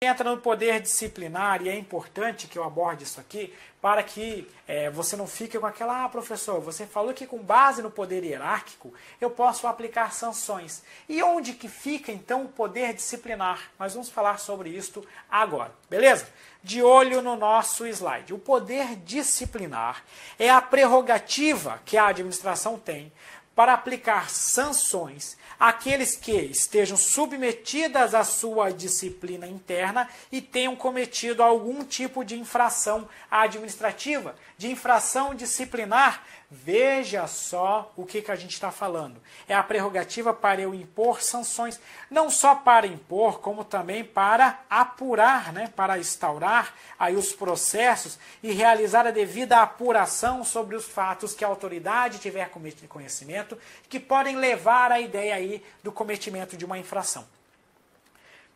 Entra no poder disciplinar, e é importante que eu aborde isso aqui para que você não fique com aquela, professor, você falou que com base no poder hierárquico eu posso aplicar sanções. E onde que fica então o poder disciplinar? Nós vamos falar sobre isso agora, beleza? De olho no nosso slide. O poder disciplinar é a prerrogativa que a administração tem para aplicar sanções àqueles que estejam submetidas à sua disciplina interna e tenham cometido algum tipo de infração administrativa, de infração disciplinar. Veja só o que a gente está falando. É a prerrogativa para eu impor sanções, não só para impor, como também para apurar, para instaurar aí os processos e realizar a devida apuração sobre os fatos que a autoridade tiver conhecimento, que podem levar à ideia aí do cometimento de uma infração.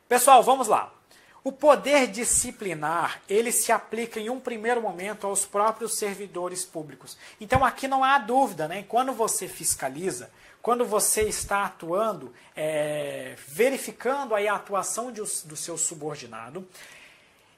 Pessoal, vamos lá. O poder disciplinar, ele se aplica em um primeiro momento aos próprios servidores públicos. Então aqui não há dúvida, quando você fiscaliza, quando você está atuando, verificando aí a atuação do seu subordinado,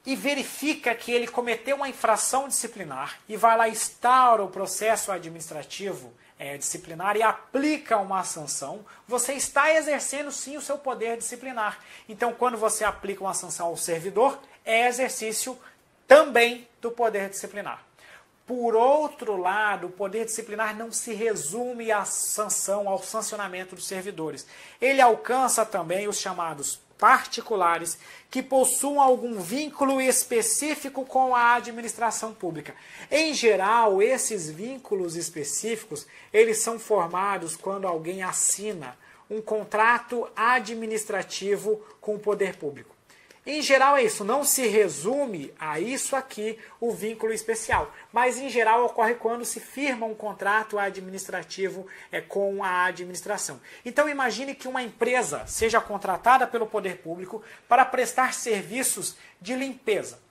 e verifica que ele cometeu uma infração disciplinar e vai lá e instaura o processo administrativo disciplinar e aplica uma sanção, você está exercendo sim o seu poder disciplinar. Então, quando você aplica uma sanção ao servidor, é exercício também do poder disciplinar. Por outro lado, o poder disciplinar não se resume à sanção, ao sancionamento dos servidores. Ele alcança também os chamados particulares que possuam algum vínculo específico com a administração pública. Em geral, esses vínculos específicos, eles são formados quando alguém assina um contrato administrativo com o poder público. Em geral é isso, não se resume a isso aqui o vínculo especial, mas em geral ocorre quando se firma um contrato administrativo com a administração. Então imagine que uma empresa seja contratada pelo poder público para prestar serviços de limpeza.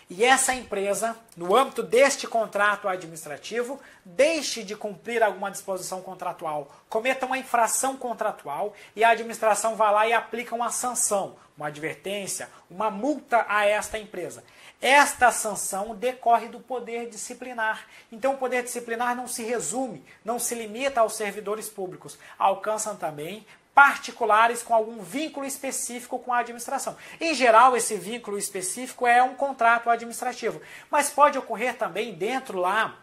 E essa empresa, no âmbito deste contrato administrativo, deixe de cumprir alguma disposição contratual, cometa uma infração contratual e a administração vai lá e aplica uma sanção, uma advertência, uma multa a esta empresa. Esta sanção decorre do poder disciplinar. Então o poder disciplinar não se resume, não se limita aos servidores públicos, alcançam também particulares com algum vínculo específico com a administração. Em geral, esse vínculo específico é um contrato administrativo, mas pode ocorrer também dentro lá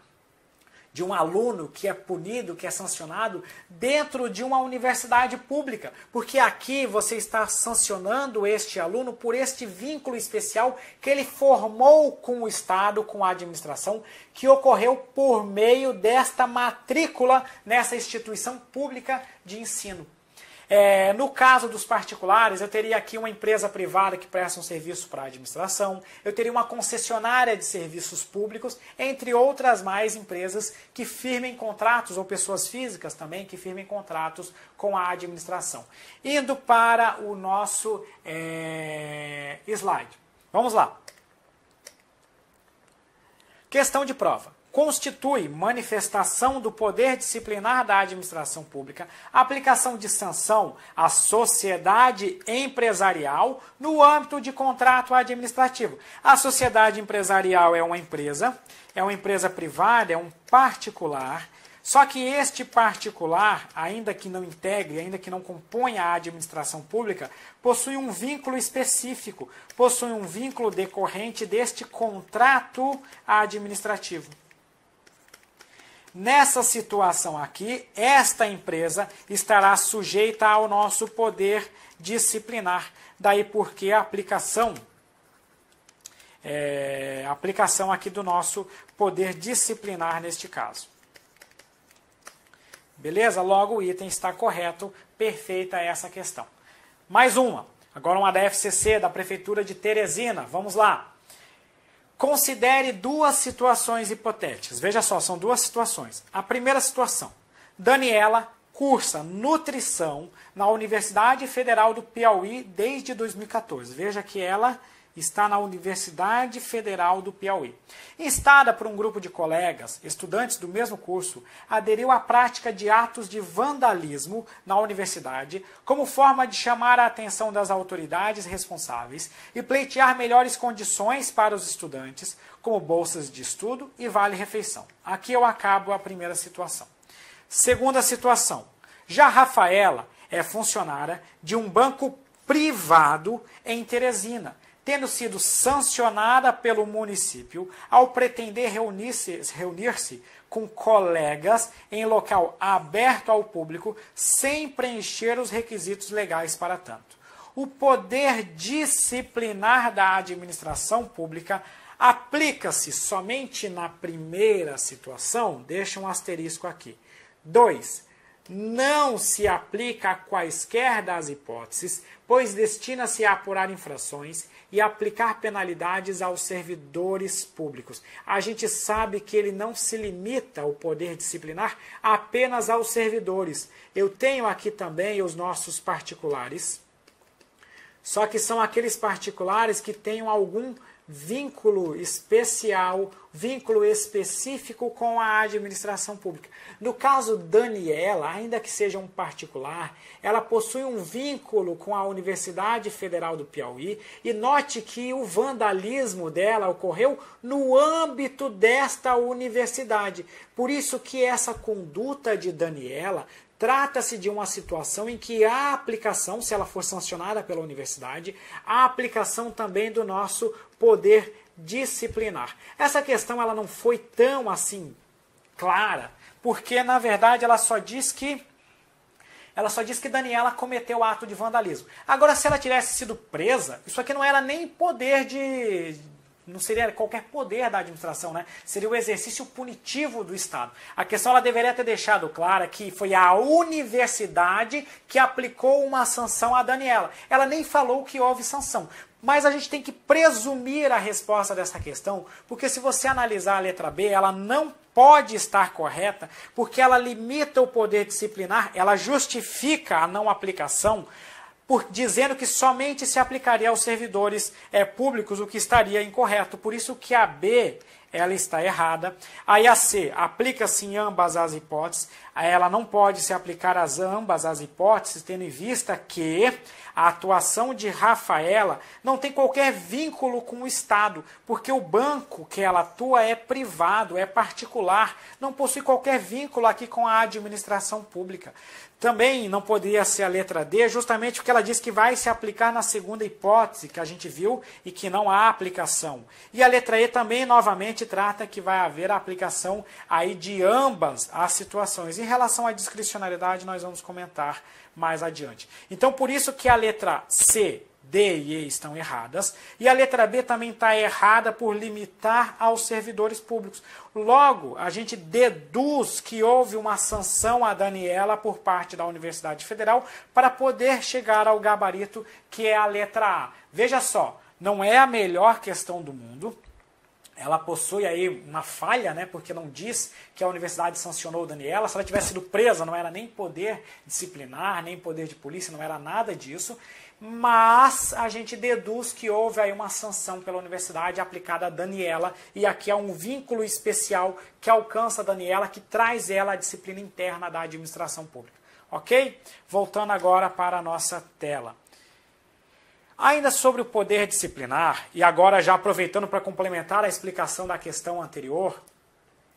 de um aluno que é punido, que é sancionado, dentro de uma universidade pública, porque aqui você está sancionando este aluno por este vínculo especial que ele formou com o Estado, com a administração, que ocorreu por meio desta matrícula nessa instituição pública de ensino. No caso dos particulares, eu teria aqui uma empresa privada que presta um serviço para a administração, eu teria uma concessionária de serviços públicos, entre outras mais empresas que firmem contratos, ou pessoas físicas também que firmem contratos com a administração. Indo para o nosso slide. Vamos lá. Questão de prova. Constitui manifestação do poder disciplinar da administração pública a aplicação de sanção à sociedade empresarial no âmbito de contrato administrativo. A sociedade empresarial é uma empresa privada, é um particular, só que este particular, ainda que não integre, ainda que não componha a administração pública, possui um vínculo específico, possui um vínculo decorrente deste contrato administrativo. Nessa situação aqui, esta empresa estará sujeita ao nosso poder disciplinar. Daí porque a aplicação aqui do nosso poder disciplinar neste caso. Beleza? Logo o item está correto, perfeita essa questão. Mais uma, agora uma da FCC, da Prefeitura de Teresina. Vamos lá. Considere duas situações hipotéticas. Veja só, são duas situações. A primeira situação. Daniela cursa nutrição na Universidade Federal do Piauí desde 2014. Veja que ela está na Universidade Federal do Piauí. Instada por um grupo de colegas, estudantes do mesmo curso, aderiu à prática de atos de vandalismo na universidade como forma de chamar a atenção das autoridades responsáveis e pleitear melhores condições para os estudantes, como bolsas de estudo e vale-refeição. Aqui eu acabo a primeira situação. Segunda situação. Já Rafaela é funcionária de um banco privado em Teresina, tendo sido sancionada pelo município ao pretender reunir-se com colegas em local aberto ao público sem preencher os requisitos legais para tanto. O poder disciplinar da administração pública aplica-se somente na primeira situação, deixa um asterisco aqui. 2. Não se aplica a quaisquer das hipóteses, pois destina-se a apurar infrações e aplicar penalidades aos servidores públicos. A gente sabe que ele não se limita, o poder disciplinar, apenas aos servidores. Eu tenho aqui também os nossos particulares, só que são aqueles particulares que tenham algum vínculo especial, vínculo específico com a administração pública. No caso Daniela, ainda que seja um particular, ela possui um vínculo com a Universidade Federal do Piauí e note que o vandalismo dela ocorreu no âmbito desta universidade. Por isso que essa conduta de Daniela trata-se de uma situação em que há aplicação, se ela for sancionada pela universidade, há aplicação também do nosso poder disciplinar. Essa questão ela não foi tão assim clara, porque na verdade ela só diz que Daniela cometeu ato de vandalismo. Agora, se ela tivesse sido presa, isso aqui não era nem poder não seria qualquer poder da administração, né? Seria o exercício punitivo do Estado. A questão ela deveria ter deixado clara que foi a universidade que aplicou uma sanção a Daniela. Ela nem falou que houve sanção. Mas a gente tem que presumir a resposta dessa questão, porque se você analisar a letra B, ela não pode estar correta, porque ela limita o poder disciplinar, ela justifica a não aplicação, dizendo que somente se aplicaria aos servidores públicos, o que estaria incorreto. Por isso que a B ela está errada. Aí a C aplica-se em ambas as hipóteses. Ela não pode se aplicar a ambas as hipóteses, tendo em vista que a atuação de Rafaela não tem qualquer vínculo com o Estado, porque o banco que ela atua é privado, é particular, não possui qualquer vínculo aqui com a administração pública. Também não poderia ser a letra D, justamente porque ela diz que vai se aplicar na segunda hipótese que a gente viu e que não há aplicação. E a letra E também, novamente, trata que vai haver a aplicação aí de ambas as situações. Em relação à discricionariedade, nós vamos comentar mais adiante. Então, por isso que a letra C, D e E estão erradas, e a letra B também está errada por limitar aos servidores públicos. Logo, a gente deduz que houve uma sanção a Daniela por parte da Universidade Federal para poder chegar ao gabarito que é a letra A. Veja só, não é a melhor questão do mundo. Ela possui aí uma falha, né, porque não diz que a universidade sancionou Daniela. Se ela tivesse sido presa, não era nem poder disciplinar, nem poder de polícia, não era nada disso. Mas a gente deduz que houve aí uma sanção pela universidade aplicada a Daniela, e aqui há um vínculo especial que alcança a Daniela, que traz ela à disciplina interna da administração pública. Ok? Voltando agora para a nossa tela. Ainda sobre o poder disciplinar, e agora já aproveitando para complementar a explicação da questão anterior,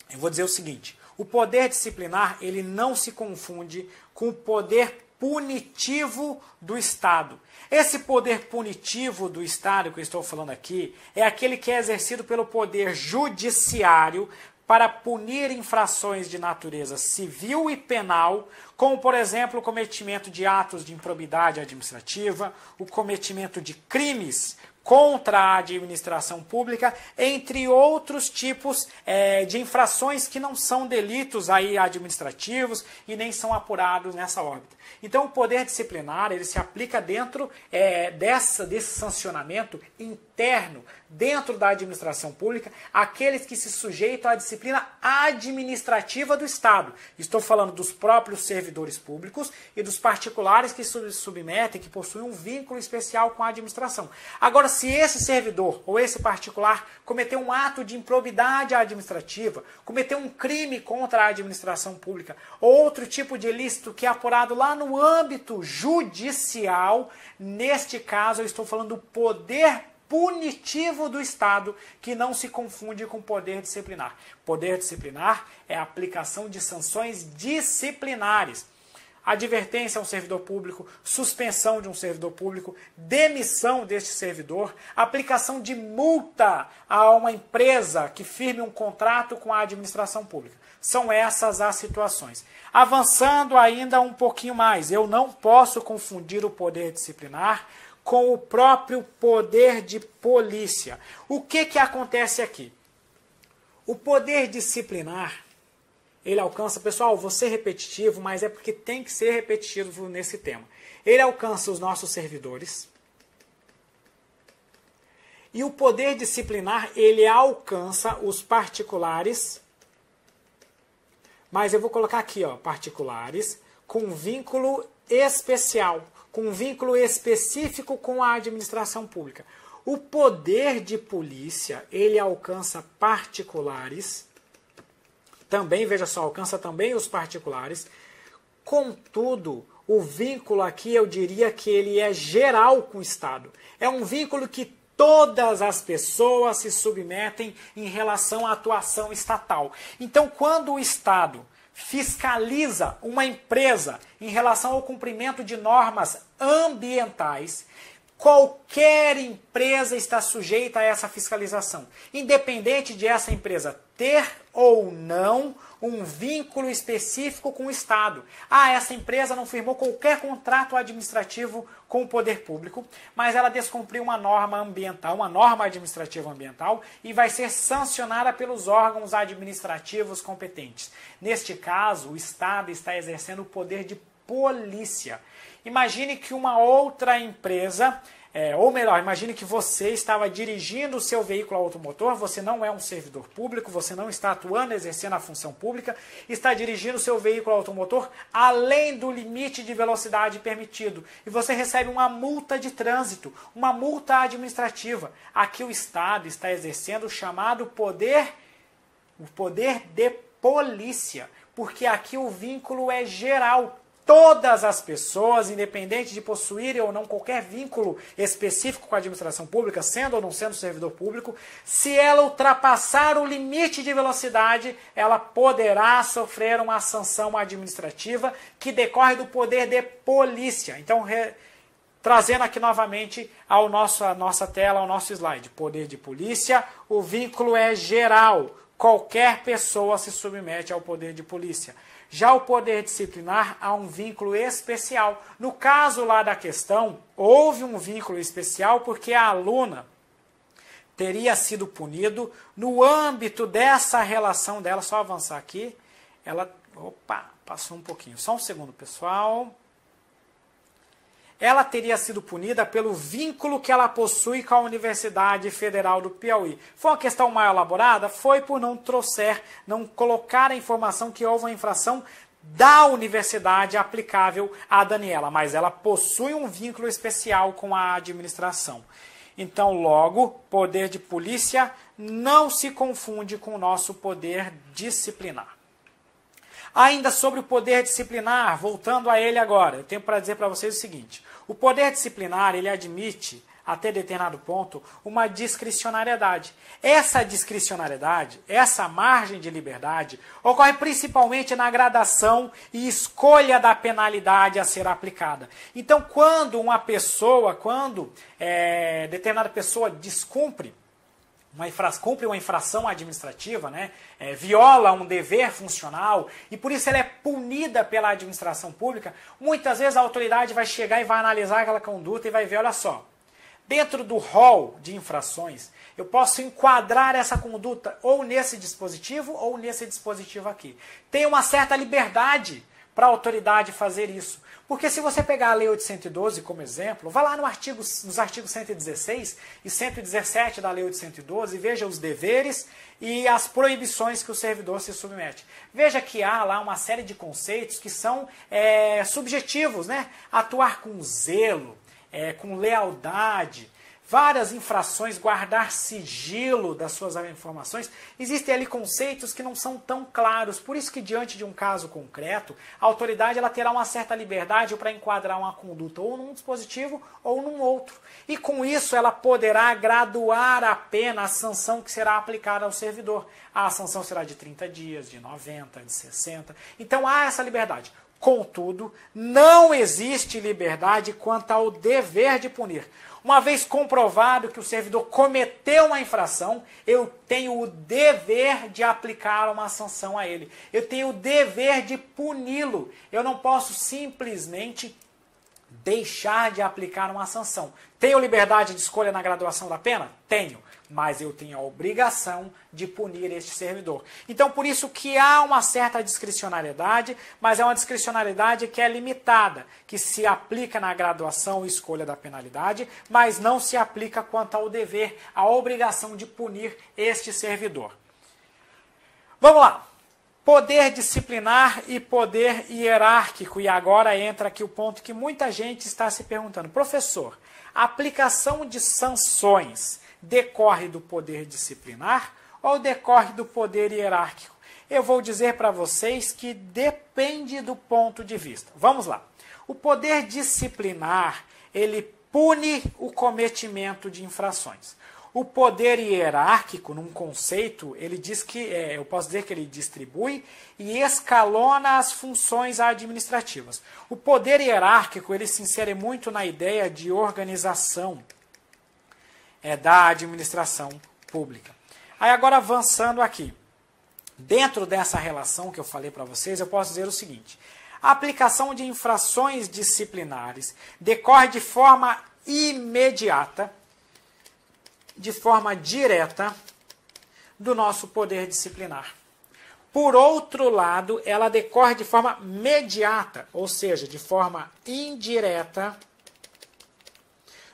eu vou dizer o seguinte: o poder disciplinar ele não se confunde com o poder punitivo do Estado. Esse poder punitivo do Estado que eu estou falando aqui é aquele que é exercido pelo poder judiciário para punir infrações de natureza civil e penal, como, por exemplo, o cometimento de atos de improbidade administrativa, o cometimento de crimes contra a administração pública, entre outros tipos de infrações que não são delitos aí administrativos e nem são apurados nessa órbita. Então, o poder disciplinar ele se aplica dentro desse sancionamento interno, dentro da administração pública, aqueles que se sujeitam à disciplina administrativa do Estado. Estou falando dos próprios servidores servidores públicos e dos particulares que se submetem, que possuem um vínculo especial com a administração. Agora, se esse servidor ou esse particular cometeu um ato de improbidade administrativa, cometeu um crime contra a administração pública, ou outro tipo de ilícito que é apurado lá no âmbito judicial, neste caso eu estou falando do poder punitivo do Estado, que não se confunde com poder disciplinar. Poder disciplinar é a aplicação de sanções disciplinares. Advertência a um servidor público, suspensão de um servidor público, demissão deste servidor, aplicação de multa a uma empresa que firme um contrato com a administração pública. São essas as situações. Avançando ainda um pouquinho mais, eu não posso confundir o poder disciplinar com o próprio poder de polícia. O que acontece aqui? O poder disciplinar, ele alcança, pessoal, vou ser repetitivo, mas é porque tem que ser repetitivo nesse tema. Ele alcança os nossos servidores. E o poder disciplinar, ele alcança os particulares. Mas eu vou colocar aqui, ó, particulares, com vínculo especial, com um vínculo específico com a administração pública. O poder de polícia, ele alcança particulares, também, veja só, alcança também os particulares. Contudo, o vínculo aqui, eu diria que ele é geral com o Estado. É um vínculo que todas as pessoas se submetem em relação à atuação estatal. Então, quando o Estado fiscaliza uma empresa em relação ao cumprimento de normas ambientais, qualquer empresa está sujeita a essa fiscalização, independente de essa empresa ter ou não um vínculo específico com o Estado. Essa empresa não firmou qualquer contrato administrativo com o poder público, mas ela descumpriu uma norma ambiental, uma norma administrativa ambiental, e vai ser sancionada pelos órgãos administrativos competentes. Neste caso, o Estado está exercendo o poder de polícia. Imagine que uma outra empresa, ou melhor, imagine que você estava dirigindo o seu veículo automotor, você não é um servidor público, você não está atuando, exercendo a função pública, está dirigindo o seu veículo automotor além do limite de velocidade permitido, e você recebe uma multa de trânsito, uma multa administrativa. Aqui o Estado está exercendo o chamado poder de polícia, porque aqui o vínculo é geral. Todas as pessoas, independente de possuírem ou não qualquer vínculo específico com a administração pública, sendo ou não sendo servidor público, se ela ultrapassar o limite de velocidade, ela poderá sofrer uma sanção administrativa que decorre do poder de polícia. Então, trazendo aqui novamente à nossa tela, ao nosso slide. Poder de polícia, o vínculo é geral. Qualquer pessoa se submete ao poder de polícia. Já o poder disciplinar há um vínculo especial. No caso lá da questão, houve um vínculo especial porque a aluna teria sido punido no âmbito dessa relação dela. Só avançar aqui. Ela, passou um pouquinho. Só um segundo, pessoal. Ela teria sido punida pelo vínculo que ela possui com a Universidade Federal do Piauí. Foi uma questão mal elaborada? Foi por não colocar a informação que houve uma infração da universidade aplicável a Daniela, mas ela possui um vínculo especial com a administração. Então, logo, poder de polícia não se confunde com o nosso poder disciplinar. Ainda sobre o poder disciplinar, voltando a ele agora, eu tenho para dizer para vocês o seguinte: o poder disciplinar, ele admite, até determinado ponto, uma discricionariedade. Essa discricionariedade, essa margem de liberdade, ocorre principalmente na gradação e escolha da penalidade a ser aplicada. Então, quando determinada pessoa descumpre, cumpre uma infração administrativa, viola um dever funcional e por isso ela é punida pela administração pública, muitas vezes a autoridade vai chegar e vai analisar aquela conduta e vai ver, olha só, dentro do rol de infrações, eu posso enquadrar essa conduta ou nesse dispositivo aqui. Tem uma certa liberdade para a autoridade fazer isso. Porque se você pegar a Lei 812 como exemplo, vá lá nos artigos 116 e 117 da Lei 812 e veja os deveres e as proibições que o servidor se submete. Veja que há lá uma série de conceitos que são subjetivos, né? Atuar com zelo, com lealdade, várias infrações, guardar sigilo das suas informações. Existem ali conceitos que não são tão claros, por isso que diante de um caso concreto, a autoridade ela terá uma certa liberdade para enquadrar uma conduta ou num dispositivo ou num outro. E com isso ela poderá graduar a pena, a sanção que será aplicada ao servidor. A sanção será de 30 dias, de 90, de 60. Então há essa liberdade. Contudo, não existe liberdade quanto ao dever de punir. Uma vez comprovado que o servidor cometeu uma infração, eu tenho o dever de aplicar uma sanção a ele. Eu tenho o dever de puni-lo. Eu não posso simplesmente deixar de aplicar uma sanção. Tenho liberdade de escolha na graduação da pena? Tenho. Mas eu tenho a obrigação de punir este servidor. Então, por isso que há uma certa discricionariedade, mas é uma discricionariedade que é limitada, que se aplica na graduação e escolha da penalidade, mas não se aplica quanto ao dever, a obrigação de punir este servidor. Vamos lá. Poder disciplinar e poder hierárquico. E agora entra aqui o ponto que muita gente está se perguntando. Professor, a aplicação de sanções decorre do poder disciplinar ou decorre do poder hierárquico? Eu vou dizer para vocês que depende do ponto de vista. Vamos lá. O poder disciplinar, ele pune o cometimento de infrações. O poder hierárquico, num conceito, ele diz que, eu posso dizer que ele distribui e escalona as funções administrativas. O poder hierárquico, ele se insere muito na ideia de organização da administração pública. Aí agora avançando aqui, dentro dessa relação que eu falei para vocês, eu posso dizer o seguinte: a aplicação de infrações disciplinares decorre de forma imediata, de forma direta, do nosso poder disciplinar. Por outro lado, ela decorre de forma mediata, ou seja, de forma indireta,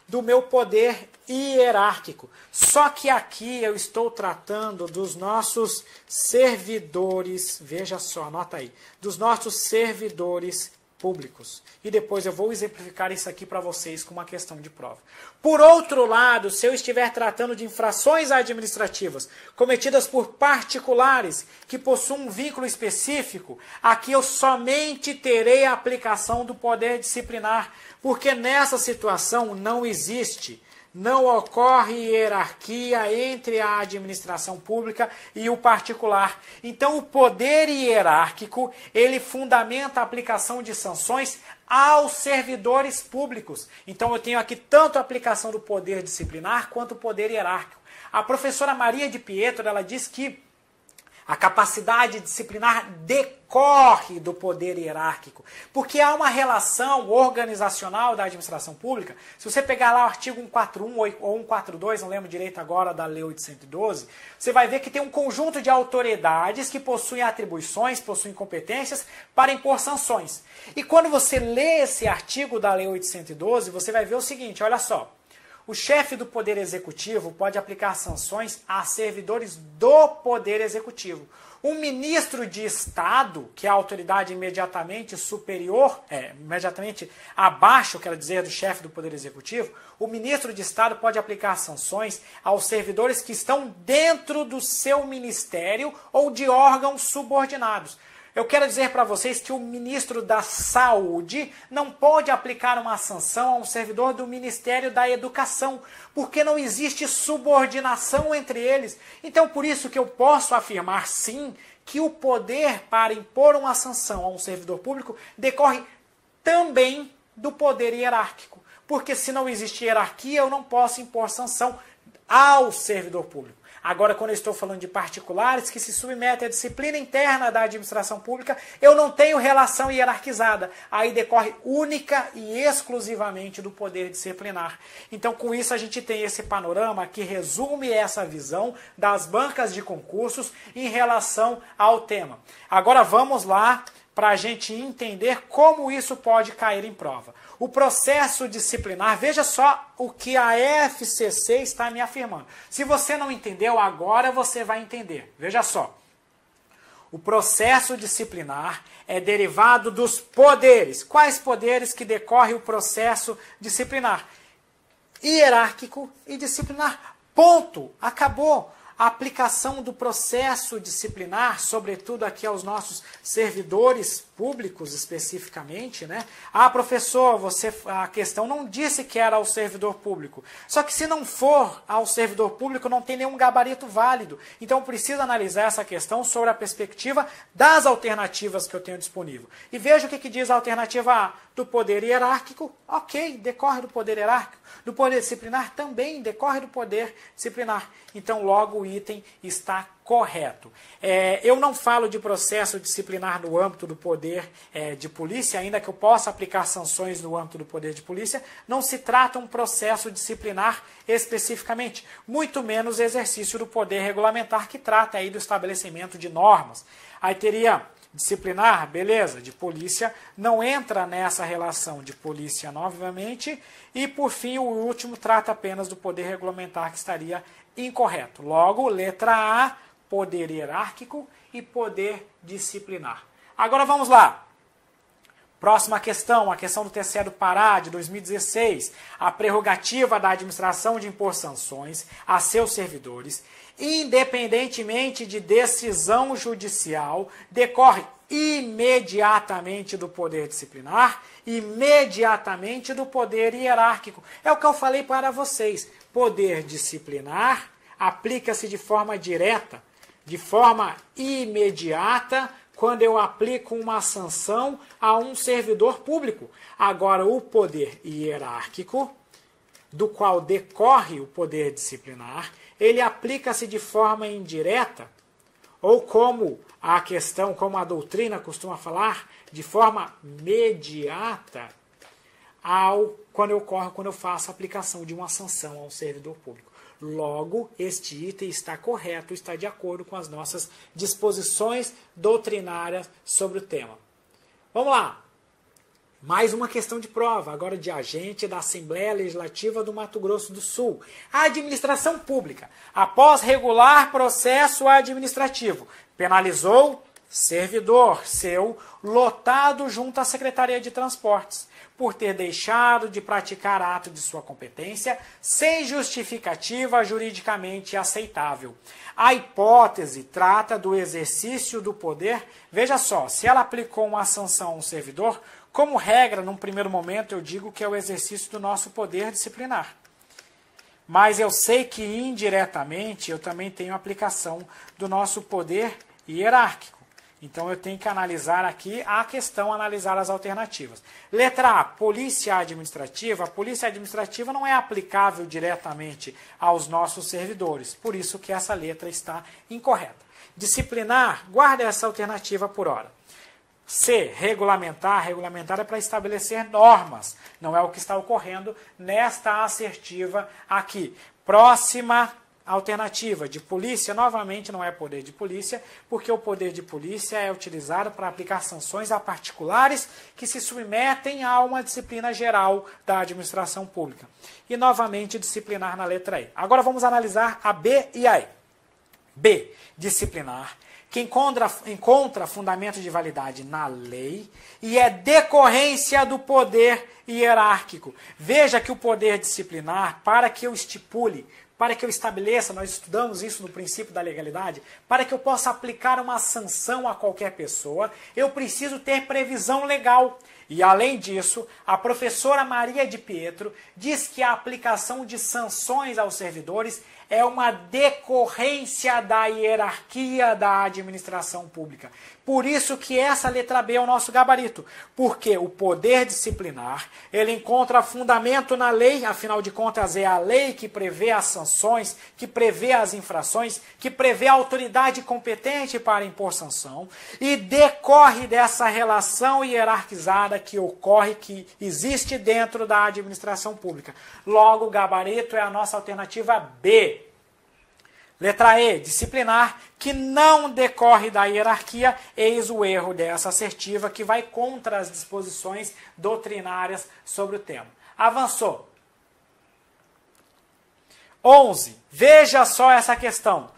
do meu poder hierárquico. Só que aqui eu estou tratando dos nossos servidores, veja só, anota aí, dos nossos servidores públicos. E depois eu vou exemplificar isso aqui para vocês com uma questão de prova. Por outro lado, se eu estiver tratando de infrações administrativas cometidas por particulares que possuem um vínculo específico, aqui eu somente terei a aplicação do poder disciplinar, porque nessa situação não ocorre hierarquia entre a administração pública e o particular. Então, o poder hierárquico, ele fundamenta a aplicação de sanções aos servidores públicos. Então, eu tenho aqui tanto a aplicação do poder disciplinar quanto o poder hierárquico. A professora Maria de Pietro, ela diz que a capacidade disciplinar decorre do poder hierárquico, porque há uma relação organizacional da administração pública. Se você pegar lá o artigo 141 ou 142, não lembro direito agora, da Lei 812, você vai ver que tem um conjunto de autoridades que possuem atribuições, possuem competências para impor sanções. E quando você lê esse artigo da Lei 812, você vai ver o seguinte, olha só. O chefe do Poder Executivo pode aplicar sanções a servidores do Poder Executivo. O ministro de Estado, que é a autoridade imediatamente superior, imediatamente abaixo, quero dizer, do chefe do Poder Executivo, o ministro de Estado pode aplicar sanções aos servidores que estão dentro do seu ministério ou de órgãos subordinados. Eu quero dizer para vocês que o ministro da Saúde não pode aplicar uma sanção a um servidor do Ministério da Educação, porque não existe subordinação entre eles. Então, por isso que eu posso afirmar, sim, que o poder para impor uma sanção a um servidor público decorre também do poder hierárquico. Porque se não existe hierarquia, eu não posso impor sanção ao servidor público. Agora, quando eu estou falando de particulares que se submetem à disciplina interna da administração pública, eu não tenho relação hierarquizada. Aí decorre única e exclusivamente do poder disciplinar. Então, com isso, a gente tem esse panorama que resume essa visão das bancas de concursos em relação ao tema. Agora, vamos lá para a gente entender como isso pode cair em prova. O processo disciplinar, veja só o que a FCC está me afirmando. Se você não entendeu, agora você vai entender. Veja só. O processo disciplinar é derivado dos poderes. Quais poderes que decorre o processo disciplinar? Hierárquico e disciplinar. Ponto. Acabou. A aplicação do processo disciplinar, sobretudo aqui aos nossos servidores públicos especificamente, né? Ah, professor, a questão não disse que era ao servidor público. Só que se não for ao servidor público, não tem nenhum gabarito válido. Então precisa analisar essa questão sobre a perspectiva das alternativas que eu tenho disponível. E veja o que diz a alternativa A. Do poder hierárquico, ok, decorre do poder hierárquico. Do poder disciplinar também decorre do poder disciplinar. Então, logo o item está correto. Eu não falo de processo disciplinar no âmbito do poder de polícia, ainda que eu possa aplicar sanções no âmbito do poder de polícia, não se trata um processo disciplinar especificamente, muito menos exercício do poder regulamentar, que trata aí do estabelecimento de normas. Aí teria disciplinar, beleza, de polícia, não entra nessa relação de polícia novamente, e por fim o último trata apenas do poder regulamentar, que estaria incorreto. Logo, letra A, poder hierárquico e poder disciplinar. Agora vamos lá. Próxima questão, a questão do TCE do Pará, de 2016. A prerrogativa da administração de impor sanções a seus servidores, independentemente de decisão judicial, decorre imediatamente do poder disciplinar, imediatamente do poder hierárquico. É o que eu falei para vocês. Poder disciplinar aplica-se de forma direta, de forma imediata, quando eu aplico uma sanção a um servidor público. Agora, o poder hierárquico, do qual decorre o poder disciplinar, ele aplica-se de forma indireta, ou como a questão, como a doutrina costuma falar, de forma mediata, quando eu faço a aplicação de uma sanção a um servidor público. Logo, este item está correto, está de acordo com as nossas disposições doutrinárias sobre o tema. Vamos lá. Mais uma questão de prova, agora de agente da Assembleia Legislativa do Mato Grosso do Sul. A administração pública, após regular processo administrativo, penalizou servidor seu lotado junto à Secretaria de Transportes, por ter deixado de praticar ato de sua competência sem justificativa juridicamente aceitável. A hipótese trata do exercício do poder. Veja só, se ela aplicou uma sanção a um servidor, como regra, num primeiro momento, eu digo que é o exercício do nosso poder disciplinar. Mas eu sei que indiretamente eu também tenho aplicação do nosso poder hierárquico. Então eu tenho que analisar aqui a questão, analisar as alternativas. Letra A, polícia administrativa. A polícia administrativa não é aplicável diretamente aos nossos servidores, por isso que essa letra está incorreta. Disciplinar, guarda essa alternativa por hora. C, regulamentar. Regulamentar é para estabelecer normas, não é o que está ocorrendo nesta assertiva aqui. Próxima alternativa, de polícia, novamente não é poder de polícia, porque o poder de polícia é utilizado para aplicar sanções a particulares que se submetem a uma disciplina geral da administração pública. E novamente disciplinar na letra E. Agora vamos analisar a B e a E. B, disciplinar, que encontra fundamento de validade na lei e é decorrência do poder hierárquico. Veja que o poder disciplinar, para que eu estipule, para que eu estabeleça, nós estudamos isso no princípio da legalidade, para que eu possa aplicar uma sanção a qualquer pessoa, eu preciso ter previsão legal. E, além disso, a professora Maria de Pietro diz que a aplicação de sanções aos servidores é uma decorrência da hierarquia da administração pública. Por isso que essa letra B é o nosso gabarito, porque o poder disciplinar, ele encontra fundamento na lei, afinal de contas é a lei que prevê as sanções, que prevê as infrações, que prevê a autoridade competente para impor sanção, e decorre dessa relação hierarquizada que ocorre, que existe dentro da administração pública. Logo, o gabarito é a nossa alternativa B. Letra E, disciplinar, que não decorre da hierarquia, eis o erro dessa assertiva que vai contra as disposições doutrinárias sobre o tema. Avançou. 11. Veja só essa questão.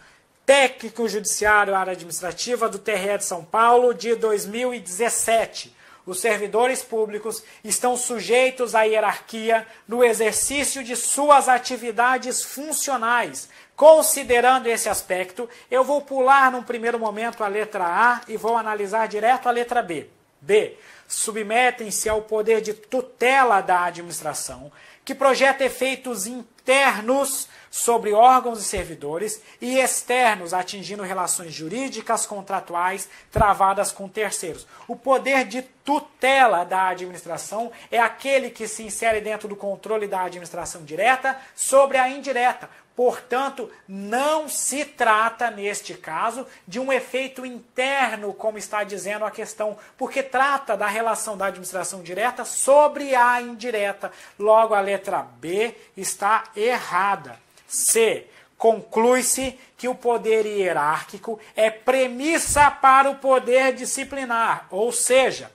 Técnico Judiciário, área administrativa do TRE de São Paulo, de 2017. Os servidores públicos estão sujeitos à hierarquia no exercício de suas atividades funcionais. Considerando esse aspecto, eu vou pular num primeiro momento a letra A e vou analisar direto a letra B. B. Submetem-se ao poder de tutela da administração, que projeta efeitos internos sobre órgãos e servidores e externos, atingindo relações jurídicas contratuais travadas com terceiros. O poder de tutela da administração é aquele que se insere dentro do controle da administração direta sobre a indireta. Portanto, não se trata, neste caso, de um efeito interno, como está dizendo a questão, porque trata da relação da administração direta sobre a indireta. Logo, a letra B está errada. C. Conclui-se que o poder hierárquico é premissa para o poder disciplinar, ou seja,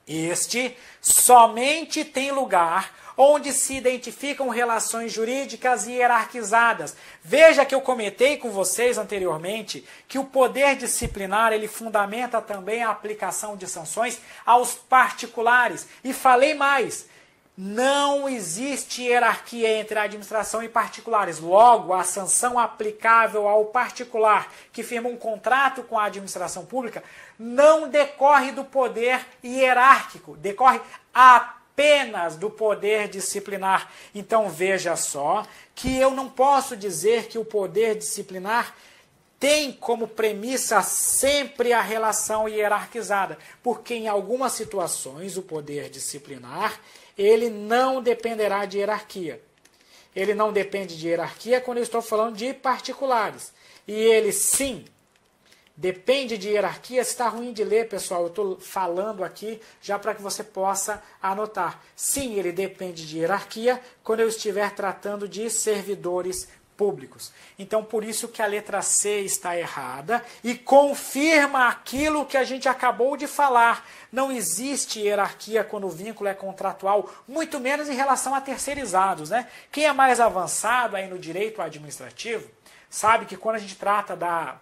este somente tem lugar onde se identificam relações jurídicas hierarquizadas. Veja que eu comentei com vocês anteriormente que o poder disciplinar ele fundamenta também a aplicação de sanções aos particulares. E falei mais, não existe hierarquia entre a administração e particulares. Logo, a sanção aplicável ao particular que firma um contrato com a administração pública não decorre do poder hierárquico, decorre apenas do poder disciplinar. Então veja só que eu não posso dizer que o poder disciplinar tem como premissa sempre a relação hierarquizada, porque em algumas situações o poder disciplinar ele não dependerá de hierarquia. Ele não depende de hierarquia quando eu estou falando de particulares. E ele sim depende de hierarquia. Está ruim de ler, pessoal, eu estou falando aqui já para que você possa anotar. Sim, ele depende de hierarquia quando eu estiver tratando de servidores públicos. Então, por isso que a letra C está errada e confirma aquilo que a gente acabou de falar. Não existe hierarquia quando o vínculo é contratual, muito menos em relação a terceirizados, né? Quem é mais avançado aí no direito administrativo sabe que quando a gente trata da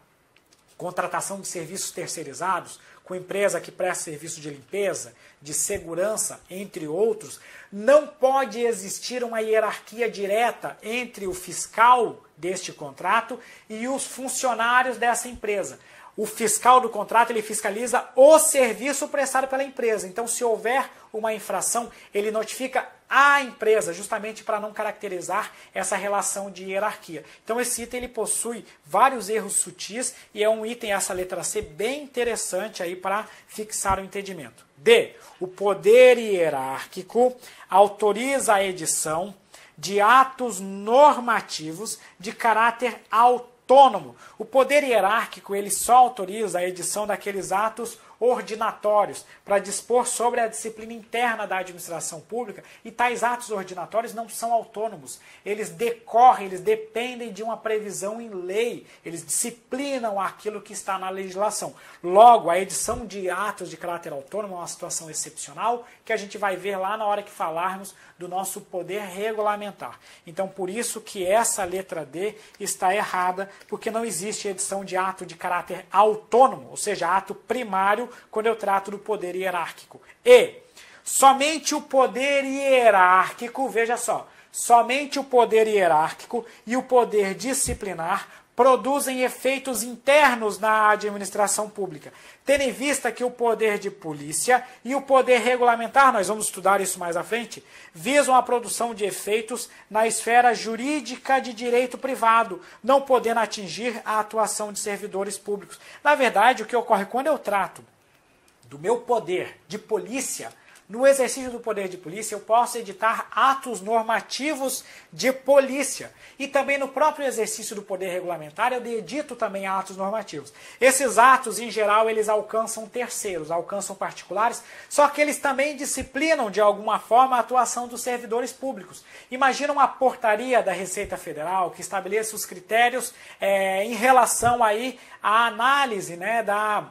contratação de serviços terceirizados, com empresa que presta serviço de limpeza, de segurança, entre outros, não pode existir uma hierarquia direta entre o fiscal deste contrato e os funcionários dessa empresa. O fiscal do contrato ele fiscaliza o serviço prestado pela empresa. Então, se houver uma infração, ele notifica a empresa, justamente para não caracterizar essa relação de hierarquia. Então, esse item ele possui vários erros sutis e é um item, essa letra C, bem interessante aí para fixar o entendimento. D. O poder hierárquico autoriza a edição de atos normativos de caráter autônomo. O poder hierárquico ele só autoriza a edição daqueles atos ordinatórios para dispor sobre a disciplina interna da administração pública, e tais atos ordinatórios não são autônomos. Eles decorrem, eles dependem de uma previsão em lei, eles disciplinam aquilo que está na legislação. Logo, a edição de atos de caráter autônomo é uma situação excepcional que a gente vai ver lá na hora que falarmos do nosso poder regulamentar. Então, por isso que essa letra D está errada, porque não existe edição de ato de caráter autônomo, ou seja, ato primário, quando eu trato do poder hierárquico. E somente o poder hierárquico, veja só, somente o poder hierárquico e o poder disciplinar produzem efeitos internos na administração pública, tendo em vista que o poder de polícia e o poder regulamentar, nós vamos estudar isso mais à frente, visam a produção de efeitos na esfera jurídica de direito privado, não podendo atingir a atuação de servidores públicos. Na verdade, o que ocorre quando eu trato do meu poder de polícia, No exercício do poder de polícia, eu posso editar atos normativos de polícia. E também no próprio exercício do poder regulamentar, eu edito também atos normativos. Esses atos, em geral, eles alcançam terceiros, alcançam particulares, só que eles também disciplinam, de alguma forma, a atuação dos servidores públicos. Imagina uma portaria da Receita Federal que estabeleça os critérios em relação aí à análise, né, da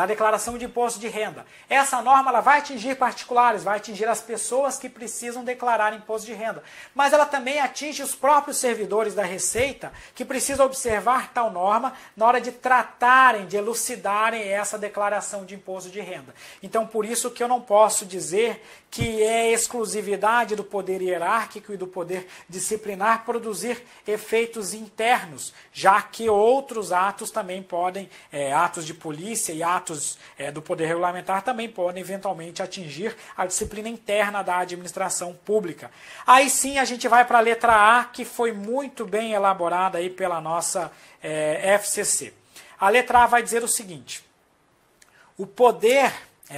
declaração de imposto de renda. Essa norma ela vai atingir particulares, vai atingir as pessoas que precisam declarar imposto de renda. Mas ela também atinge os próprios servidores da Receita que precisam observar tal norma na hora de tratarem, de elucidarem essa declaração de imposto de renda. Então, por isso que eu não posso dizer que é exclusividade do poder hierárquico e do poder disciplinar produzir efeitos internos, já que outros atos também podem, atos de polícia e atos do poder regulamentar também podem eventualmente atingir a disciplina interna da administração pública. Aí sim a gente vai para a letra A, que foi muito bem elaborada aí pela nossa FCC. A letra A vai dizer o seguinte: o poder,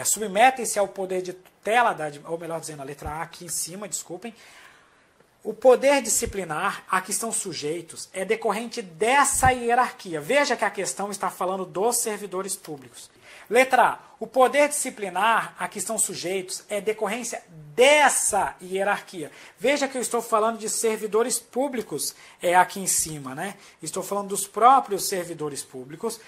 submetem-se ao poder de tutela, ou melhor dizendo, a letra A aqui em cima, desculpem, o poder disciplinar a que estão sujeitos é decorrente dessa hierarquia. Veja que a questão está falando dos servidores públicos. Letra A. O poder disciplinar a que estão sujeitos é decorrência dessa hierarquia. Veja que eu estou falando de servidores públicos aqui em cima, né? Estou falando dos próprios servidores públicos.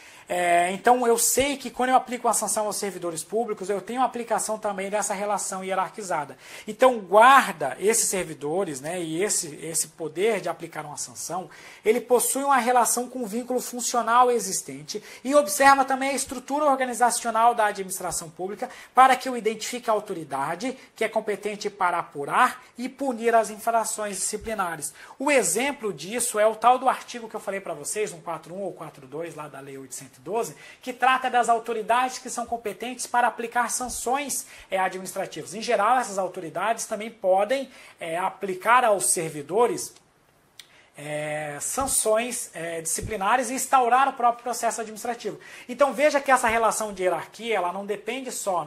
Então eu sei que quando eu aplico uma sanção aos servidores públicos, eu tenho uma aplicação também dessa relação hierarquizada. Então guarda esses servidores, né, e esse poder de aplicar uma sanção, ele possui uma relação com o vínculo funcional existente e observa também a estrutura organizacional da administração pública para que eu identifique a autoridade que é competente para apurar e punir as infrações disciplinares. O exemplo disso é o tal do artigo que eu falei para vocês, 141 ou 42 lá da Lei 812, que trata das autoridades que são competentes para aplicar sanções administrativas. Em geral, essas autoridades também podem aplicar aos servidores sanções disciplinares e instaurar o próprio processo administrativo. Então veja que essa relação de hierarquia ela não define só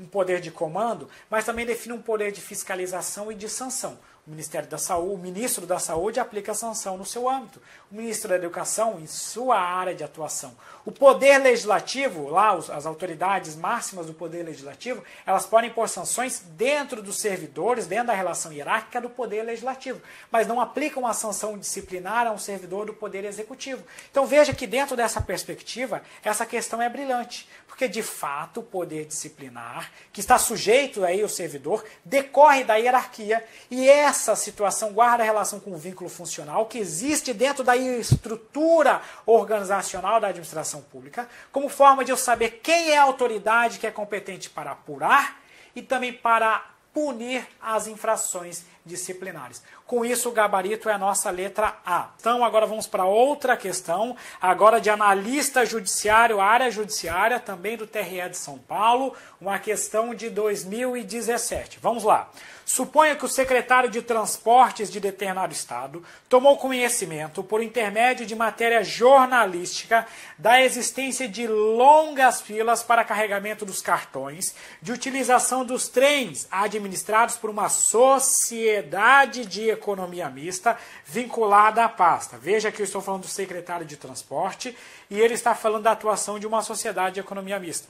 um poder de comando, mas também define um poder de fiscalização e de sanção. O Ministério da Saúde, o Ministro da Saúde aplica sanção no seu âmbito, o Ministro da Educação em sua área de atuação. O Poder Legislativo, lá as autoridades máximas do Poder Legislativo, elas podem pôr sanções dentro dos servidores, dentro da relação hierárquica do Poder Legislativo, mas não aplicam a sanção disciplinar a um servidor do Poder Executivo. Então veja que dentro dessa perspectiva, essa questão é brilhante, porque de fato o poder disciplinar, que está sujeito aí ao servidor, decorre da hierarquia e essa situação guarda relação com o vínculo funcional que existe dentro da estrutura organizacional da administração pública, como forma de eu saber quem é a autoridade que é competente para apurar e também para punir as infrações disciplinares. Com isso, o gabarito é a nossa letra A. Então, agora vamos para outra questão, agora de analista judiciário, área judiciária, também do TRE de São Paulo, uma questão de 2017. Vamos lá. Suponha que o secretário de Transportes de determinado estado tomou conhecimento, por intermédio de matéria jornalística, da existência de longas filas para carregamento dos cartões, de utilização dos trens administrados por uma sociedade de economia mista vinculada à pasta. Veja que eu estou falando do secretário de Transporte e ele está falando da atuação de uma sociedade de economia mista.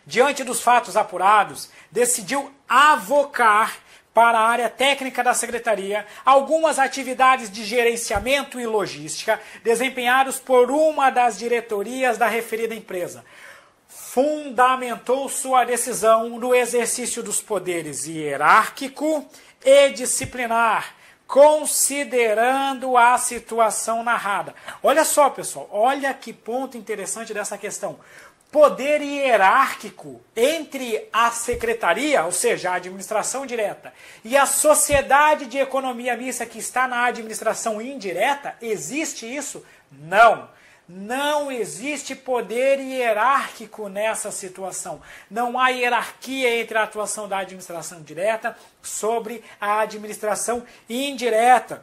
Diante dos fatos apurados, decidiu avocar para a área técnica da Secretaria algumas atividades de gerenciamento e logística desempenhados por uma das diretorias da referida empresa. Fundamentou sua decisão no exercício dos poderes hierárquico e disciplinar, considerando a situação narrada. Olha só, pessoal, olha que ponto interessante dessa questão. Poder hierárquico entre a secretaria, ou seja, a administração direta, e a sociedade de economia mista que está na administração indireta, existe isso? Não. Não existe poder hierárquico nessa situação. Não há hierarquia entre a atuação da administração direta sobre a administração indireta.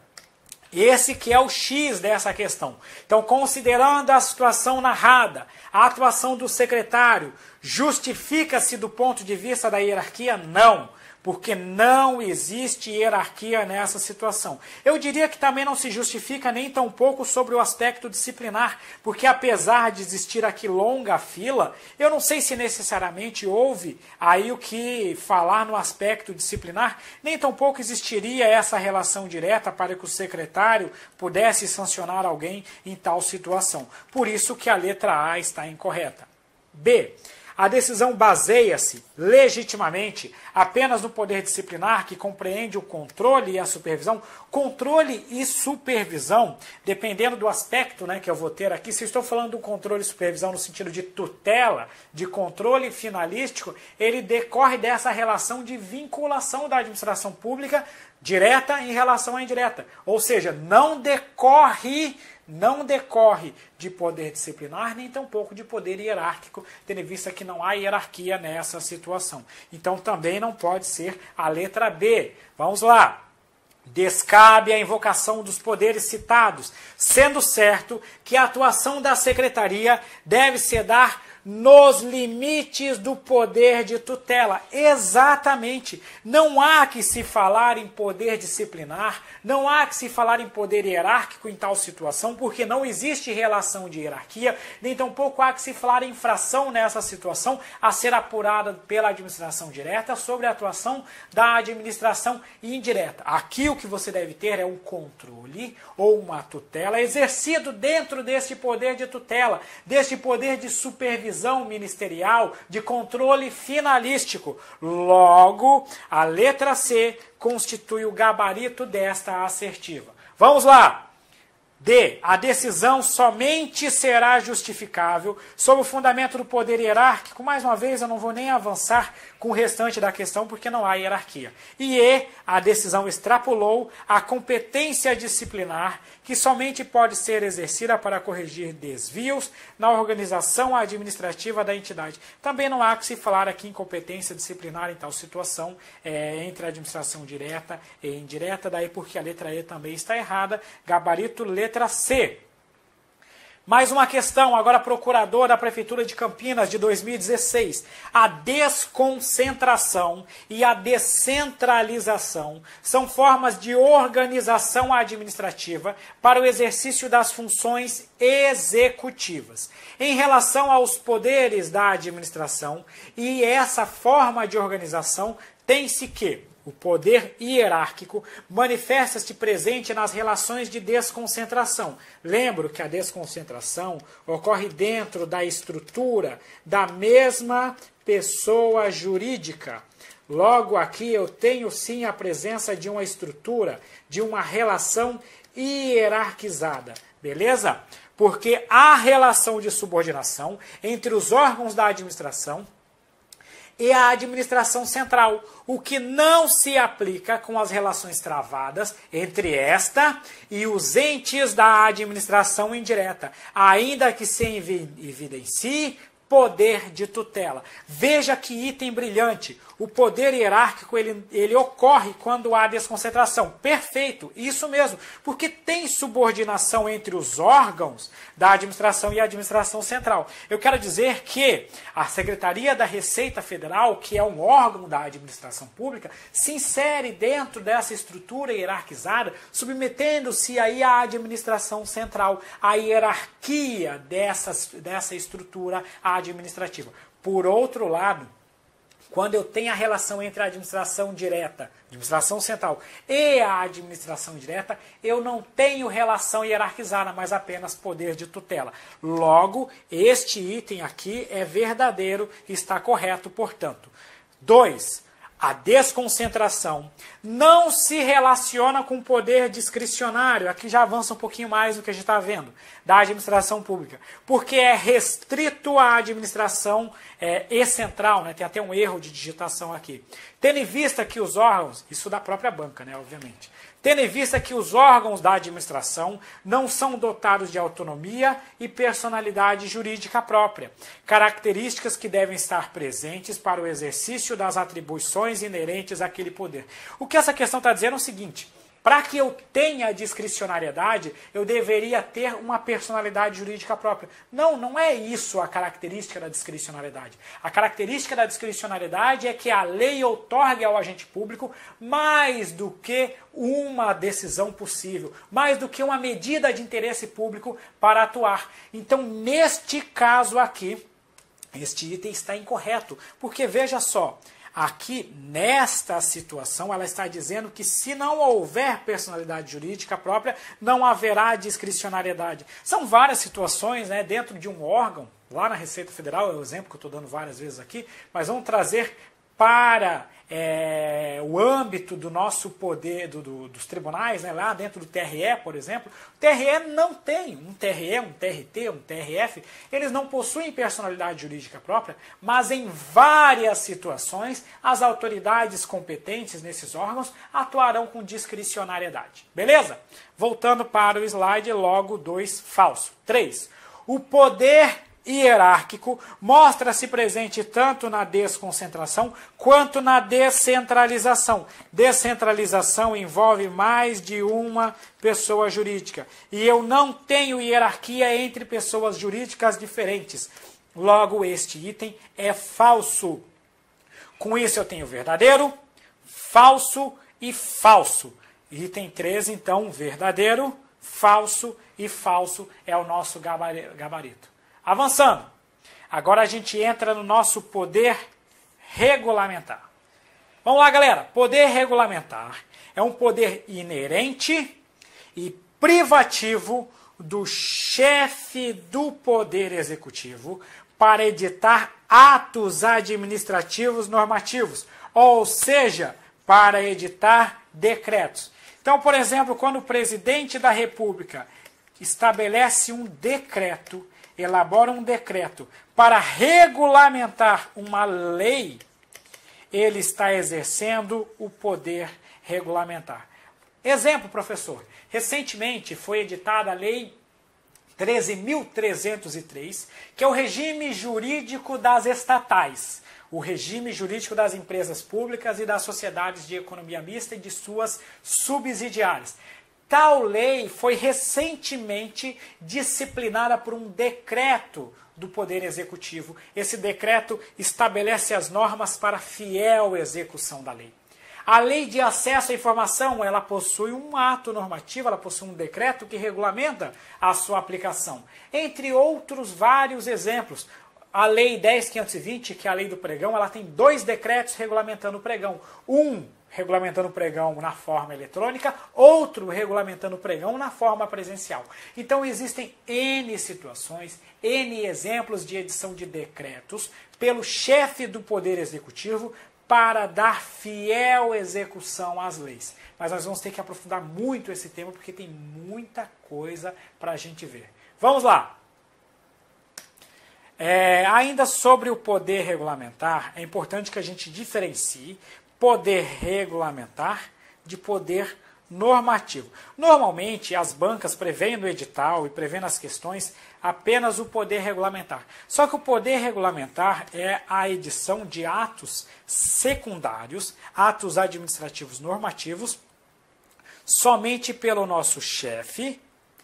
Esse que é o X dessa questão. Então, considerando a situação narrada, a atuação do secretário justifica-se do ponto de vista da hierarquia? Não, porque não existe hierarquia nessa situação. Eu diria que também não se justifica nem tão pouco sobre o aspecto disciplinar, porque apesar de existir aqui longa fila, eu não sei se necessariamente houve aí o que falar no aspecto disciplinar, nem tão pouco existiria essa relação direta para que o secretário pudesse sancionar alguém em tal situação. Por isso que a letra A está incorreta. B. A decisão baseia-se, legitimamente, apenas no poder disciplinar que compreende o controle e a supervisão. Controle e supervisão, dependendo do aspecto, né, que eu vou ter aqui, se eu estou falando do controle e supervisão no sentido de tutela, de controle finalístico, ele decorre dessa relação de vinculação da administração pública direta em relação à indireta. Ou seja, não decorre de poder disciplinar, nem tampouco de poder hierárquico, tendo em vista que não há hierarquia nessa situação. Então também não pode ser a letra B. Vamos lá. Descabe a invocação dos poderes citados, sendo certo que a atuação da secretaria deve se dar nos limites do poder de tutela. Exatamente. Não há que se falar em poder disciplinar, não há que se falar em poder hierárquico em tal situação, porque não existe relação de hierarquia, nem tampouco há que se falar em infração nessa situação a ser apurada pela administração direta sobre a atuação da administração indireta. Aqui o que você deve ter é um controle ou uma tutela exercido dentro deste poder de tutela, deste poder de supervisão ministerial, de controle finalístico. Logo, a letra C constitui o gabarito desta assertiva. Vamos lá! D. A decisão somente será justificável sob o fundamento do poder hierárquico. Mais uma vez, eu não vou nem avançar com o restante da questão, porque não há hierarquia. E E. A decisão extrapolou a competência disciplinar, que somente pode ser exercida para corrigir desvios na organização administrativa da entidade. Também não há que se falar aqui em competência disciplinar em tal situação, entre a administração direta e indireta, daí porque a letra E também está errada. Gabarito letra C. Mais uma questão, agora procurador da Prefeitura de Campinas, de 2016. A desconcentração e a descentralização são formas de organização administrativa para o exercício das funções executivas. Em relação aos poderes da administração, e essa forma de organização tem-se que o poder hierárquico manifesta-se presente nas relações de desconcentração. Lembro que a desconcentração ocorre dentro da estrutura da mesma pessoa jurídica. Logo aqui eu tenho sim a presença de uma estrutura, de uma relação hierarquizada. Beleza? Porque há relação de subordinação entre os órgãos da administração e a administração central, o que não se aplica com as relações travadas entre esta e os entes da administração indireta, ainda que se evidencie poder de tutela. Veja que item brilhante. O poder hierárquico ele ocorre quando há desconcentração. Perfeito, isso mesmo. Porque tem subordinação entre os órgãos da administração e a administração central. Eu quero dizer que a Secretaria da Receita Federal, que é um órgão da administração pública, se insere dentro dessa estrutura hierarquizada, submetendo-se aí à administração central, à hierarquia dessa estrutura administrativa. Por outro lado, quando eu tenho a relação entre a administração direta, administração central, e a administração indireta, eu não tenho relação hierarquizada, mas apenas poder de tutela. Logo, este item aqui é verdadeiro e está correto, portanto. 2. A desconcentração não se relaciona com o poder discricionário, aqui já avança um pouquinho mais do que a gente está vendo, da administração pública, porque é restrito à administração central, né? Tem até um erro de digitação aqui. Tendo em vista que os órgãos, isso da própria banca, né, obviamente, tendo em vista que os órgãos da administração não são dotados de autonomia e personalidade jurídica própria, características que devem estar presentes para o exercício das atribuições inerentes àquele poder. O que essa questão está dizendo é o seguinte: Para que eu tenha discricionariedade, eu deveria ter uma personalidade jurídica própria. Não, não é isso a característica da discricionariedade. A característica da discricionariedade é que a lei outorgue ao agente público mais do que uma decisão possível, mais do que uma medida de interesse público para atuar. Então, neste caso aqui, este item está incorreto, porque veja só, aqui, nesta situação, ela está dizendo que se não houver personalidade jurídica própria, não haverá discricionariedade. São várias situações, né, dentro de um órgão, lá na Receita Federal, é o exemplo que eu estou dando várias vezes aqui, mas vamos trazer para o âmbito do nosso poder, dos tribunais, né, lá dentro do TRE, por exemplo. O TRE não tem um TRE, um TRT, um TRF, eles não possuem personalidade jurídica própria, mas em várias situações as autoridades competentes nesses órgãos atuarão com discricionariedade. Beleza? Voltando para o slide, logo 2, falso. 3. O poder hierárquico mostra-se presente tanto na desconcentração quanto na descentralização. Descentralização envolve mais de uma pessoa jurídica. E eu não tenho hierarquia entre pessoas jurídicas diferentes. Logo, este item é falso. Com isso eu tenho verdadeiro, falso e falso. Item 13, então, verdadeiro, falso e falso é o nosso gabarito. Avançando, agora a gente entra no nosso poder regulamentar. Vamos lá, galera. Poder regulamentar é um poder inerente e privativo do chefe do Poder Executivo para editar atos administrativos normativos, ou seja, para editar decretos. Então, por exemplo, quando o presidente da República estabelece um decreto, elabora um decreto para regulamentar uma lei, ele está exercendo o poder regulamentar. Exemplo, professor. Recentemente foi editada a Lei 13.303, que é o regime jurídico das estatais, o regime jurídico das empresas públicas e das sociedades de economia mista e de suas subsidiárias. Tal lei foi recentemente disciplinada por um decreto do Poder Executivo. Esse decreto estabelece as normas para fiel execução da lei. A Lei de Acesso à Informação, ela possui um ato normativo, ela possui um decreto que regulamenta a sua aplicação. Entre outros vários exemplos. A Lei 10.520, que é a Lei do Pregão, ela tem 2 decretos regulamentando o pregão. Um regulamentando o pregão na forma eletrônica, outro regulamentando o pregão na forma presencial. Então existem N situações, N exemplos de edição de decretos pelo chefe do Poder Executivo para dar fiel execução às leis. Mas nós vamos ter que aprofundar muito esse tema porque tem muita coisa para a gente ver. Vamos lá! Ainda sobre o poder regulamentar, é importante que a gente diferencie poder regulamentar de poder normativo. Normalmente, as bancas prevêem no edital e prevêem nas questões apenas o poder regulamentar. Só que o poder regulamentar é a edição de atos secundários, atos administrativos normativos, somente pelo nosso chefe,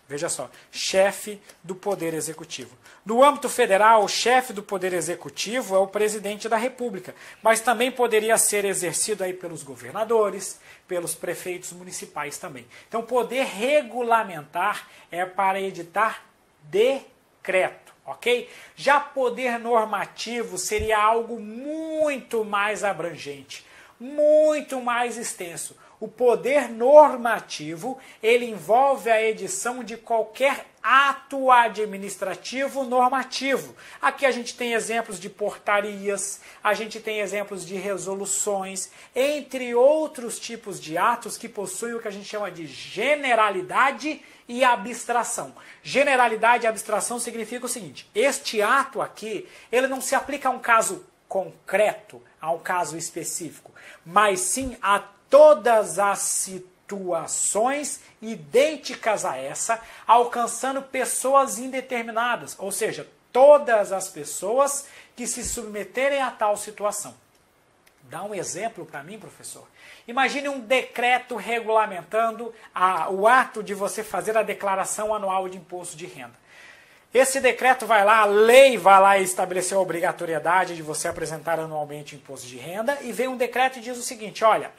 veja só, chefe do Poder Executivo. No âmbito federal, o chefe do Poder Executivo é o presidente da República, mas também poderia ser exercido aí pelos governadores, pelos prefeitos municipais também. Então, poder regulamentar é para editar decreto, ok? Já poder normativo seria algo muito mais abrangente, muito mais extenso. O poder normativo, ele envolve a edição de qualquer ato administrativo normativo. Aqui a gente tem exemplos de portarias, a gente tem exemplos de resoluções, entre outros tipos de atos que possuem o que a gente chama de generalidade e abstração. Generalidade e abstração significa o seguinte: este ato aqui, ele não se aplica a um caso concreto, a um caso específico, mas sim a todas as situações idênticas a essa, alcançando pessoas indeterminadas, ou seja, todas as pessoas que se submeterem a tal situação. Dá um exemplo para mim, professor. Imagine um decreto regulamentando o ato de você fazer a declaração anual de imposto de renda. Esse decreto vai lá, a lei vai lá e estabeleceu a obrigatoriedade de você apresentar anualmente o imposto de renda, e vem um decreto e diz o seguinte, olha,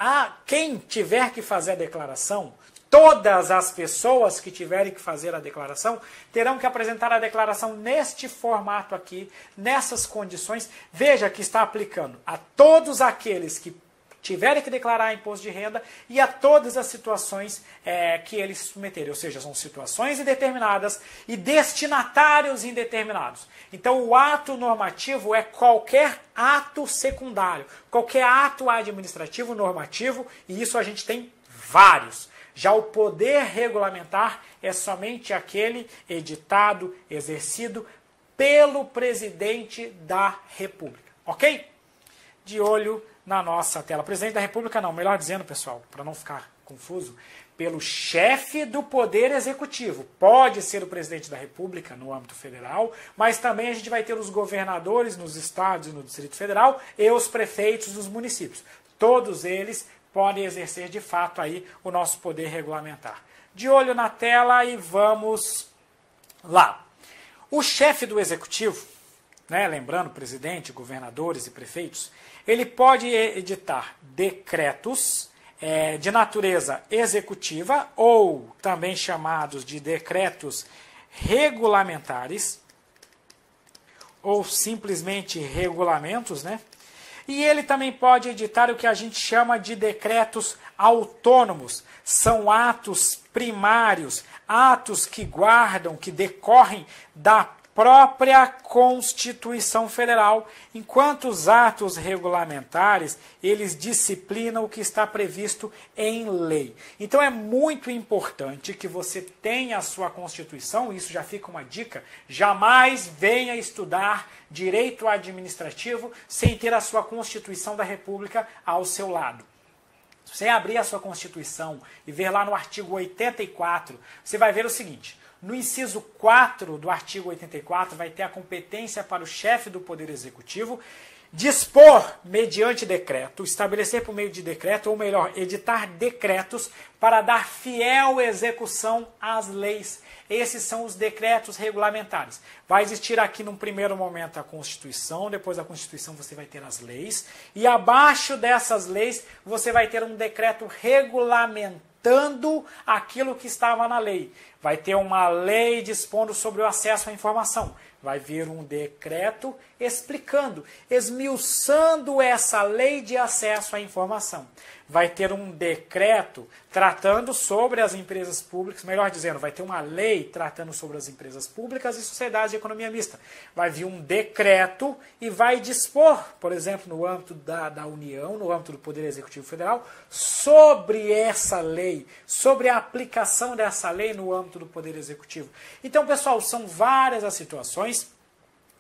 quem tiver que fazer a declaração, todas as pessoas que tiverem que fazer a declaração terão que apresentar a declaração neste formato aqui, nessas condições. Veja que está aplicando a todos aqueles que tiverem que declarar imposto de renda e a todas as situações que eles se submeterem. Ou seja, são situações indeterminadas e destinatários indeterminados. Então, o ato normativo é qualquer ato secundário, qualquer ato administrativo normativo, e isso a gente tem vários. Já o poder regulamentar é somente aquele editado, exercido pelo presidente da República. Ok? De olho na nossa tela. Presidente da República não, melhor dizendo, pessoal, para não ficar confuso, pelo chefe do Poder Executivo. Pode ser o presidente da República no âmbito federal, mas também a gente vai ter os governadores nos estados e no Distrito Federal e os prefeitos dos municípios. Todos eles podem exercer de fato aí o nosso poder regulamentar. De olho na tela e vamos lá. O chefe do Executivo, lembrando, presidente, governadores e prefeitos, ele pode editar decretos de natureza executiva, ou também chamados de decretos regulamentares, ou simplesmente regulamentos, E ele também pode editar o que a gente chama de decretos autônomos. São atos primários, atos que guardam, que decorrem da própria Constituição Federal, enquanto os atos regulamentares, eles disciplinam o que está previsto em lei. Então é muito importante que você tenha a sua Constituição, isso já fica uma dica, jamais venha estudar direito administrativo sem ter a sua Constituição da República ao seu lado. Se você abrir a sua Constituição e ver lá no artigo 84, você vai ver o seguinte: no inciso 4 do artigo 84, vai ter a competência para o chefe do Poder Executivo dispor, mediante decreto, estabelecer por meio de decreto, ou melhor, editar decretos para dar fiel execução às leis. Esses são os decretos regulamentares. Vai existir aqui num primeiro momento a Constituição, depois da Constituição você vai ter as leis, e abaixo dessas leis você vai ter um decreto regulamentando aquilo que estava na lei. Vai ter uma lei dispondo sobre o acesso à informação. Vai vir um decreto explicando, esmiuçando essa lei de acesso à informação. Vai ter um decreto tratando sobre as empresas públicas, melhor dizendo, vai ter uma lei tratando sobre as empresas públicas e sociedades de economia mista. Vai vir um decreto e vai dispor, por exemplo, no âmbito da União, no âmbito do Poder Executivo Federal, sobre essa lei, sobre a aplicação dessa lei no âmbito do Poder Executivo. Então, pessoal, são várias as situações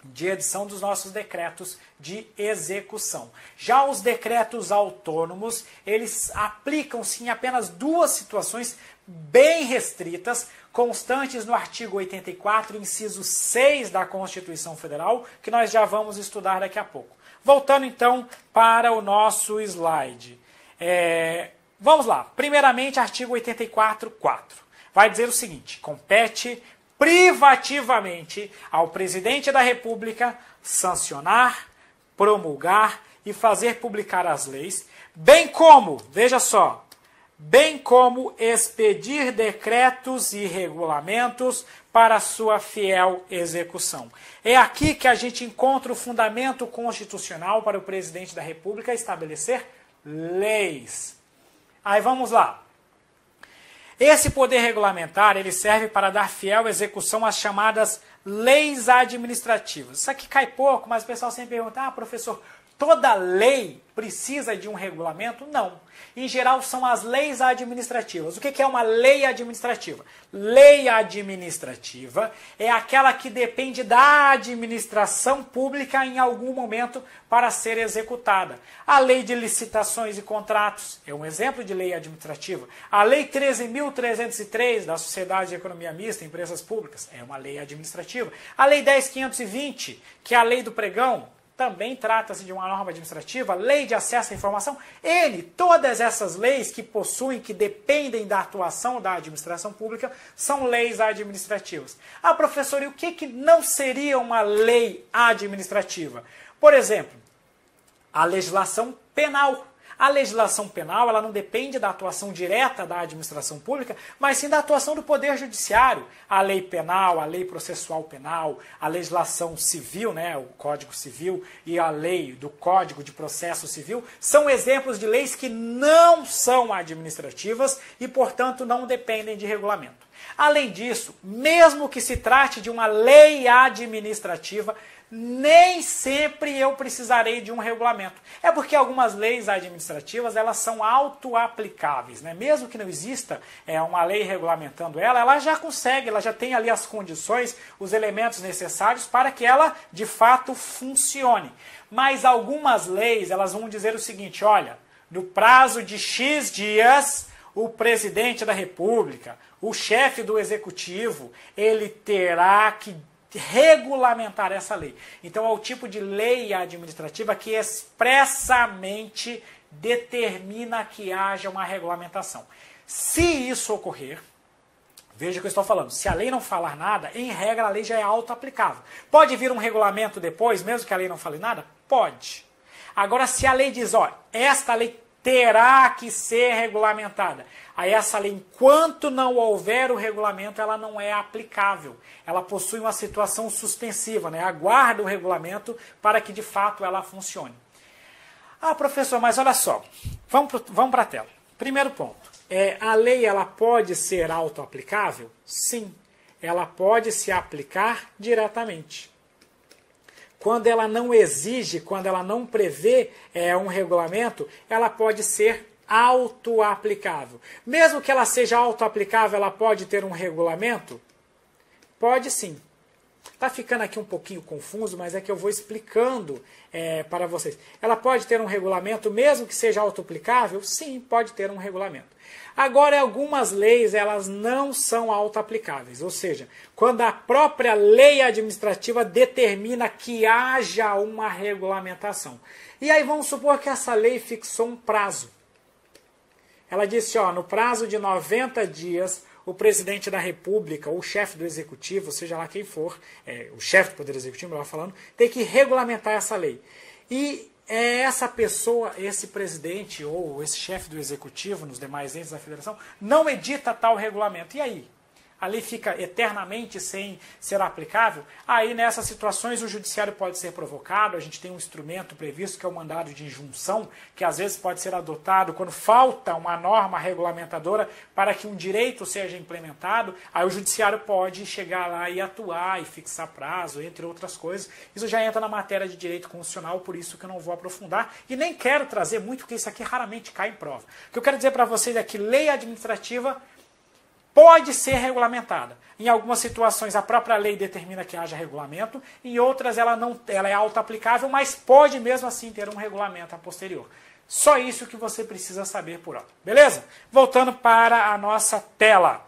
de edição dos nossos decretos de execução. Já os decretos autônomos, eles aplicam-se em apenas duas situações bem restritas, constantes no artigo 84, inciso 6 da Constituição Federal, que nós já vamos estudar daqui a pouco. Voltando então para o nosso slide. Vamos lá. Primeiramente, artigo 84.4. Vai dizer o seguinte: compete privativamente ao presidente da República sancionar, promulgar e fazer publicar as leis, bem como, veja só, bem como expedir decretos e regulamentos para sua fiel execução. É aqui que a gente encontra o fundamento constitucional para o presidente da República estabelecer leis. Aí vamos lá. Esse poder regulamentar, ele serve para dar fiel execução às chamadas leis administrativas. Isso aqui cai pouco, mas o pessoal sempre pergunta: professor, toda lei precisa de um regulamento? Não. Em geral, são as leis administrativas. O que é uma lei administrativa? Lei administrativa é aquela que depende da administração pública em algum momento para ser executada. A lei de licitações e contratos é um exemplo de lei administrativa. A lei 13.303 da Sociedade de Economia Mista, Empresas Públicas, é uma lei administrativa. A lei 10.520, que é a lei do pregão, também trata-se de uma norma administrativa, lei de acesso à informação, todas essas leis que possuem, que dependem da atuação da administração pública, são leis administrativas. Ah, professor, e o que não seria uma lei administrativa? Por exemplo, a legislação penal. A legislação penal ela não depende da atuação direta da administração pública, mas sim da atuação do Poder Judiciário. A lei penal, a lei processual penal, a legislação civil, né, o Código Civil e a lei do Código de Processo Civil são exemplos de leis que não são administrativas e, portanto, não dependem de regulamento. Além disso, mesmo que se trate de uma lei administrativa, nem sempre eu precisarei de um regulamento. É porque algumas leis administrativas elas são auto-aplicáveis, né? Mesmo que não exista uma lei regulamentando ela já consegue, ela já tem ali as condições, os elementos necessários para que ela de fato funcione. Mas algumas leis elas vão dizer o seguinte, olha, no prazo de X dias, o presidente da República, o chefe do executivo, ele terá que regulamentar essa lei. Então é o tipo de lei administrativa que expressamente determina que haja uma regulamentação. Se isso ocorrer, veja o que eu estou falando, se a lei não falar nada, em regra a lei já é auto-aplicável. Pode vir um regulamento depois, mesmo que a lei não fale nada? Pode. Agora, se a lei diz, ó, esta lei terá que ser regulamentada. Aí essa lei, enquanto não houver o regulamento, ela não é aplicável. Ela possui uma situação suspensiva, né? Aguarda o regulamento para que de fato ela funcione. Ah, professor, mas olha só, vamos para a tela. Primeiro ponto, a lei ela pode ser auto-aplicável? Sim, ela pode se aplicar diretamente. Quando ela não exige, quando ela não prevê um regulamento, ela pode ser auto-aplicável. Mesmo que ela seja auto-aplicável, ela pode ter um regulamento? Pode sim. Está ficando aqui um pouquinho confuso, mas é que eu vou explicando para vocês. Ela pode ter um regulamento, mesmo que seja auto-aplicável? Sim, pode ter um regulamento. Agora, algumas leis elas não são auto-aplicáveis, ou seja, quando a própria lei administrativa determina que haja uma regulamentação. E aí vamos supor que essa lei fixou um prazo. Ela disse, ó, no prazo de 90 dias, o presidente da República, ou o chefe do Executivo, seja lá quem for, o chefe do Poder Executivo, melhor falando, tem que regulamentar essa lei. E essa pessoa, esse presidente ou esse chefe do Executivo, nos demais entes da Federação, não edita tal regulamento. E aí? A lei fica eternamente sem ser aplicável? Aí, nessas situações, o judiciário pode ser provocado. A gente tem um instrumento previsto, que é o mandado de injunção, que às vezes pode ser adotado quando falta uma norma regulamentadora para que um direito seja implementado. Aí o judiciário pode chegar lá e atuar e fixar prazo, entre outras coisas. Isso já entra na matéria de direito constitucional, por isso que eu não vou aprofundar. E nem quero trazer muito, porque isso aqui raramente cai em prova. O que eu quero dizer para vocês é que lei administrativa pode ser regulamentada. Em algumas situações a própria lei determina que haja regulamento, em outras ela é auto-aplicável, mas pode mesmo assim ter um regulamento a posterior. Só isso que você precisa saber por hora. Beleza? Voltando para a nossa tela.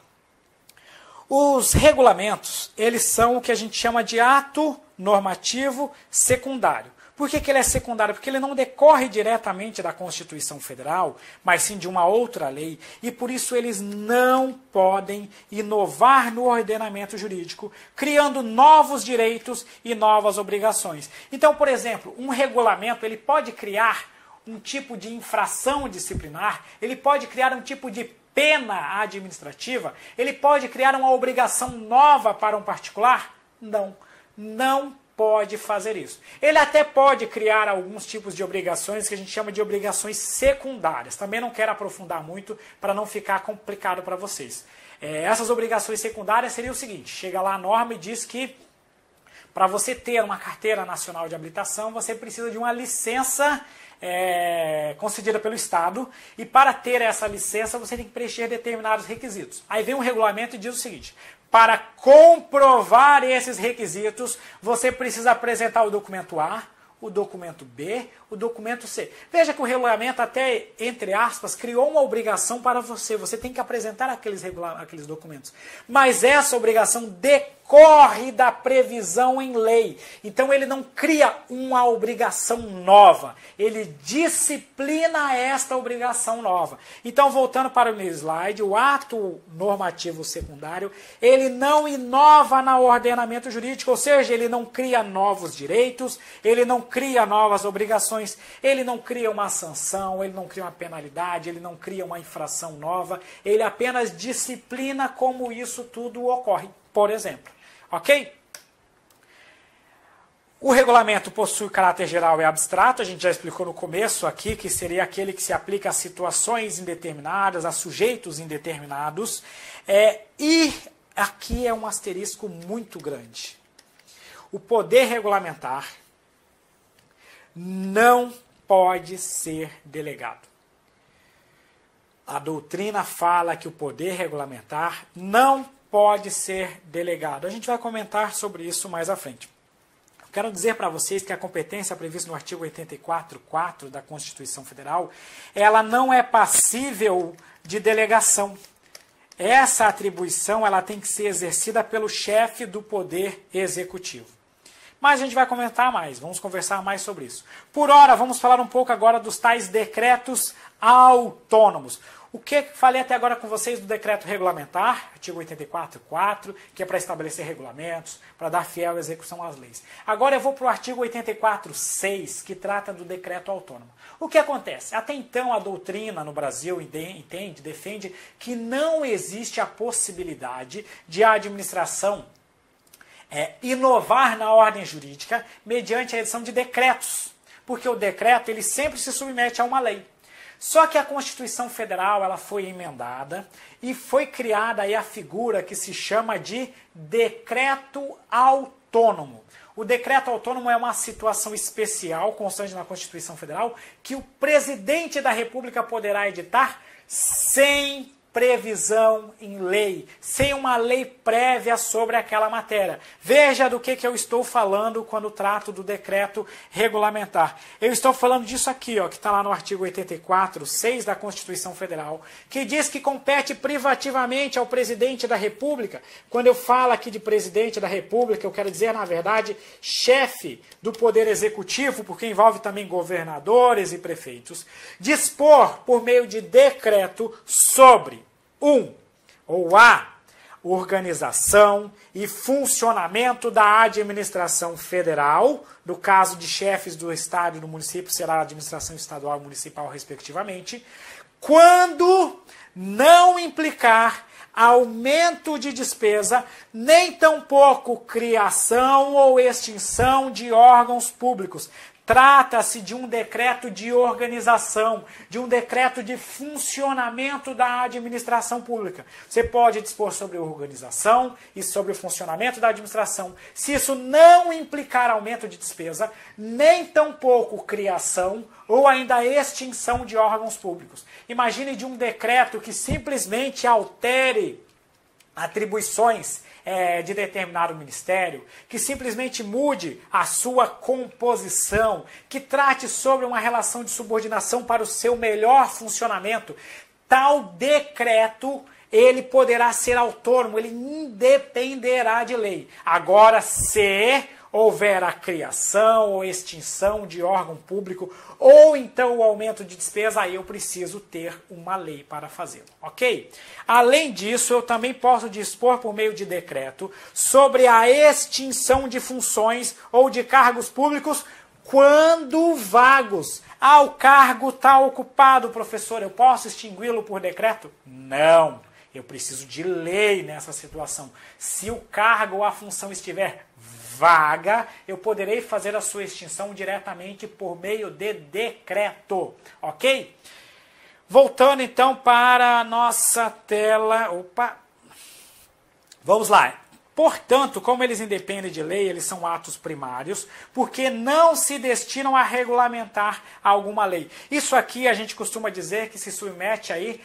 Os regulamentos, eles são o que a gente chama de ato normativo secundário. Por que ele é secundário? Porque ele não decorre diretamente da Constituição Federal, mas sim de uma outra lei, e por isso eles não podem inovar no ordenamento jurídico, criando novos direitos e novas obrigações. Então, por exemplo, um regulamento ele pode criar um tipo de infração disciplinar, ele pode criar um tipo de pena administrativa, ele pode criar uma obrigação nova para um particular? Não pode fazer isso. Ele até pode criar alguns tipos de obrigações que a gente chama de obrigações secundárias. Também não quero aprofundar muito para não ficar complicado para vocês. Essas obrigações secundárias seriam o seguinte, chega lá a norma e diz que para você ter uma carteira nacional de habilitação, você precisa de uma licença concedida pelo Estado, e para ter essa licença você tem que preencher determinados requisitos. Aí vem um regulamento e diz o seguinte, para comprovar esses requisitos, você precisa apresentar o documento A, o documento B, o documento C. Veja que o regulamento até, entre aspas, criou uma obrigação para você. Você tem que apresentar aqueles documentos. Mas essa obrigação decorre da previsão em lei. Então ele não cria uma obrigação nova, ele disciplina esta obrigação nova. Então, voltando para o slide, o ato normativo secundário, ele não inova no ordenamento jurídico, ou seja, ele não cria novos direitos, ele não cria novas obrigações, ele não cria uma sanção, ele não cria uma penalidade, ele não cria uma infração nova, ele apenas disciplina como isso tudo ocorre, por exemplo. Ok? O regulamento possui caráter geral e abstrato, a gente já explicou no começo aqui, que seria aquele que se aplica a situações indeterminadas, a sujeitos indeterminados, e aqui é um asterisco muito grande. O poder regulamentar não pode ser delegado. A doutrina fala que o poder regulamentar não pode ser delegado. A gente vai comentar sobre isso mais à frente. Quero dizer para vocês que a competência prevista no artigo 84.4 da Constituição Federal, ela não é passível de delegação. Essa atribuição ela tem que ser exercida pelo chefe do Poder Executivo. Mas a gente vai comentar mais, vamos conversar mais sobre isso. Por hora, vamos falar um pouco agora dos tais decretos autônomos. O que falei até agora com vocês do decreto regulamentar, artigo 84.4, que é para estabelecer regulamentos, para dar fiel execução às leis. Agora eu vou para o artigo 84.6, que trata do decreto autônomo. O que acontece? Até então a doutrina no Brasil defende que não existe a possibilidade de a administração inovar na ordem jurídica mediante a edição de decretos, porque o decreto ele sempre se submete a uma lei. Só que a Constituição Federal ela foi emendada e foi criada aí a figura que se chama de decreto autônomo. O decreto autônomo é uma situação especial constante na Constituição Federal que o presidente da República poderá editar sem previsão em lei, sem uma lei prévia sobre aquela matéria. Veja do que eu estou falando quando trato do decreto regulamentar. Eu estou falando disso aqui, ó, que está lá no artigo 84.6 da Constituição Federal, que diz que compete privativamente ao presidente da República. Quando eu falo aqui de presidente da República, eu quero dizer, na verdade, chefe do Poder Executivo, porque envolve também governadores e prefeitos, dispor, por meio de decreto, sobre a organização e funcionamento da administração federal, no caso de chefes do estado e do município, será a administração estadual e municipal, respectivamente, quando não implicar aumento de despesa, nem tampouco criação ou extinção de órgãos públicos. Trata-se de um decreto de organização, de um decreto de funcionamento da administração pública. Você pode dispor sobre a organização e sobre o funcionamento da administração. Se isso não implicar aumento de despesa, nem tampouco criação ou ainda extinção de órgãos públicos. Imagine de um decreto que simplesmente altere atribuições de determinado ministério, que simplesmente mude a sua composição, que trate sobre uma relação de subordinação para o seu melhor funcionamento. Tal decreto, ele poderá ser autônomo, ele independerá de lei. Agora, se houver a criação ou extinção de órgão público, ou então o aumento de despesa, aí eu preciso ter uma lei para fazê-lo, ok? Além disso, eu também posso dispor por meio de decreto sobre a extinção de funções ou de cargos públicos quando vagos. O cargo está ocupado, professor, eu posso extingui-lo por decreto? Não, eu preciso de lei nessa situação. Se o cargo ou a função estiver vaga, eu poderei fazer a sua extinção diretamente por meio de decreto, ok? Voltando então para a nossa tela, vamos lá. Portanto, como eles independem de lei, eles são atos primários, porque não se destinam a regulamentar alguma lei. Isso aqui a gente costuma dizer que se submete aí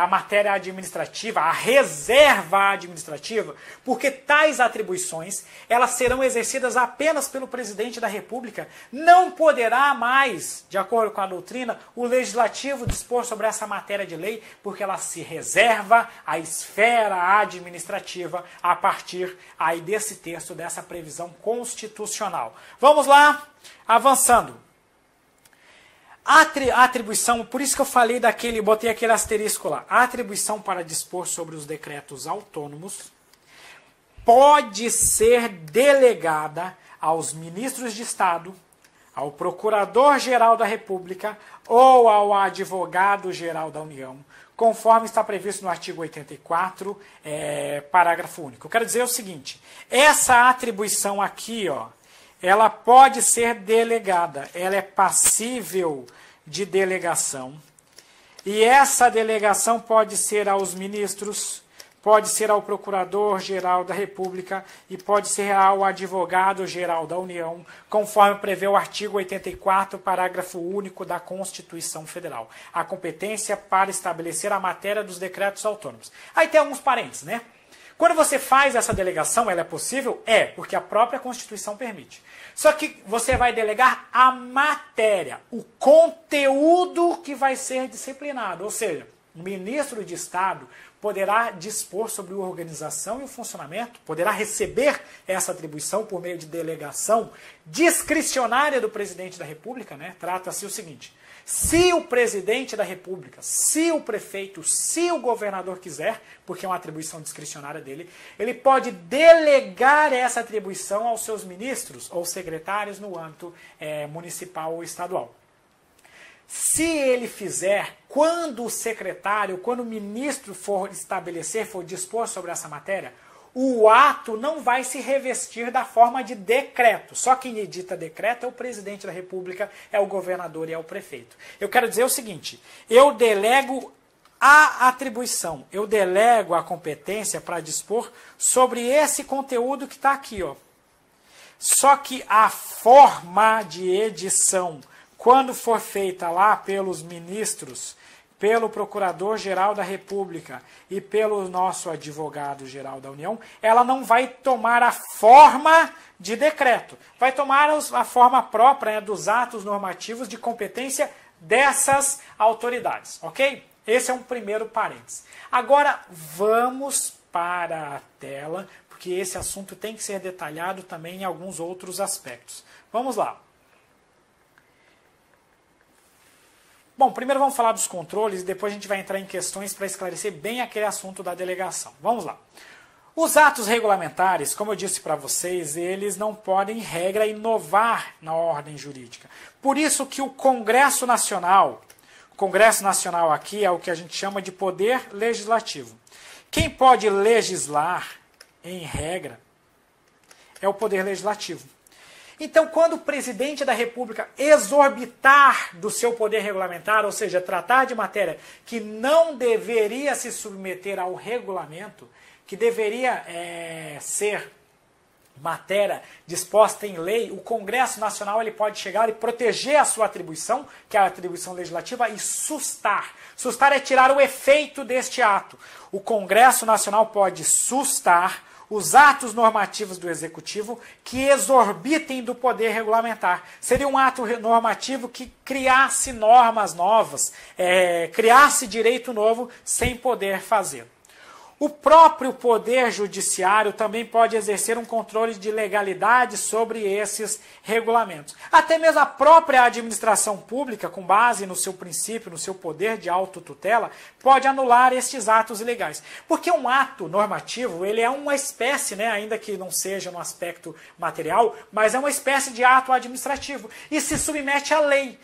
à matéria administrativa, à reserva administrativa, porque tais atribuições, elas serão exercidas apenas pelo presidente da República. Não poderá mais, de acordo com a doutrina, o legislativo dispor sobre essa matéria de lei, porque ela se reserva à esfera administrativa a partir partir aí desse texto, dessa previsão constitucional. Vamos lá, avançando. A atribuição, por isso que eu falei botei aquele asterisco lá, a atribuição para dispor sobre os decretos autônomos pode ser delegada aos ministros de Estado, ao Procurador-Geral da República ou ao Advogado-Geral da União, conforme está previsto no artigo 84, parágrafo único. Eu quero dizer o seguinte, essa atribuição aqui, ó, ela pode ser delegada, ela é passível de delegação, e essa delegação pode ser aos ministros, pode ser ao Procurador-Geral da República e pode ser ao Advogado-Geral da União, conforme prevê o artigo 84, parágrafo único da Constituição Federal. A competência para estabelecer a matéria dos decretos autônomos. Aí tem alguns parênteses, né? Quando você faz essa delegação, ela é possível? É, porque a própria Constituição permite. Só que você vai delegar a matéria, o conteúdo que vai ser disciplinado. Ou seja, o ministro de Estado poderá dispor sobre a organização e o funcionamento, poderá receber essa atribuição por meio de delegação discricionária do presidente da República, né? Trata-se o seguinte, se o presidente da República, se o prefeito, se o governador quiser, porque é uma atribuição discricionária dele, ele pode delegar essa atribuição aos seus ministros ou secretários no âmbito municipal ou estadual. Se ele fizer, quando o secretário, quando o ministro for dispor sobre essa matéria, o ato não vai se revestir da forma de decreto. Só quem edita decreto é o presidente da República, é o governador e é o prefeito. Eu quero dizer o seguinte, eu delego a atribuição, eu delego a competência para dispor sobre esse conteúdo que está aqui, ó. Só que a forma de edição, quando for feita lá pelos ministros, pelo Procurador-Geral da República e pelo nosso Advogado-Geral da União, ela não vai tomar a forma de decreto. Vai tomar a forma própria, dos atos normativos de competência dessas autoridades, ok? Esse é um primeiro parênteses. Agora, vamos para a tela, porque esse assunto tem que ser detalhado também em alguns outros aspectos. Vamos lá. Bom, primeiro vamos falar dos controles e depois a gente vai entrar em questões para esclarecer bem aquele assunto da delegação. Vamos lá. Os atos regulamentares, como eu disse para vocês, eles não podem, em regra, inovar na ordem jurídica. Por isso que o Congresso Nacional aqui é o que a gente chama de poder legislativo. Quem pode legislar, em regra, é o poder legislativo. Então, quando o presidente da República exorbitar do seu poder regulamentar, ou seja, tratar de matéria que não deveria se submeter ao regulamento, que deveria ser matéria disposta em lei, o Congresso Nacional ele pode chegar e proteger a sua atribuição, que é a atribuição legislativa, e sustar. Sustar é tirar o efeito deste ato. O Congresso Nacional pode sustar os atos normativos do Executivo que exorbitem do poder regulamentar. Seria um ato normativo que criasse normas novas, criasse direito novo sem poder fazer. O próprio Poder Judiciário também pode exercer um controle de legalidade sobre esses regulamentos. Até mesmo a própria administração pública, com base no seu princípio, no seu poder de autotutela, pode anular estes atos ilegais. Porque um ato normativo, ele é uma espécie, né, ainda que não seja no aspecto material, mas é uma espécie de ato administrativo. E se submete à lei.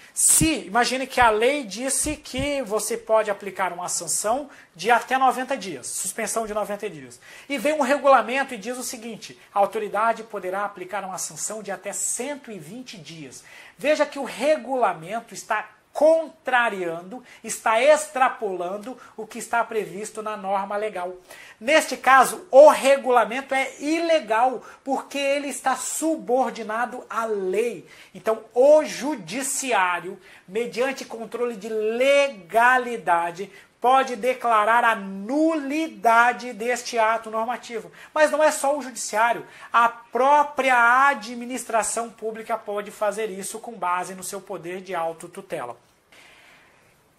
Imagine que a lei disse que você pode aplicar uma sanção de até 90 dias, suspensão de 90 dias. E vem um regulamento e diz o seguinte, a autoridade poderá aplicar uma sanção de até 120 dias. Veja que o regulamento está contrariando, está extrapolando o que está previsto na norma legal. Neste caso, o regulamento é ilegal, porque ele está subordinado à lei. Então, o judiciário, mediante controle de legalidade, pode declarar a nulidade deste ato normativo. Mas não é só o judiciário, a própria administração pública pode fazer isso com base no seu poder de autotutela.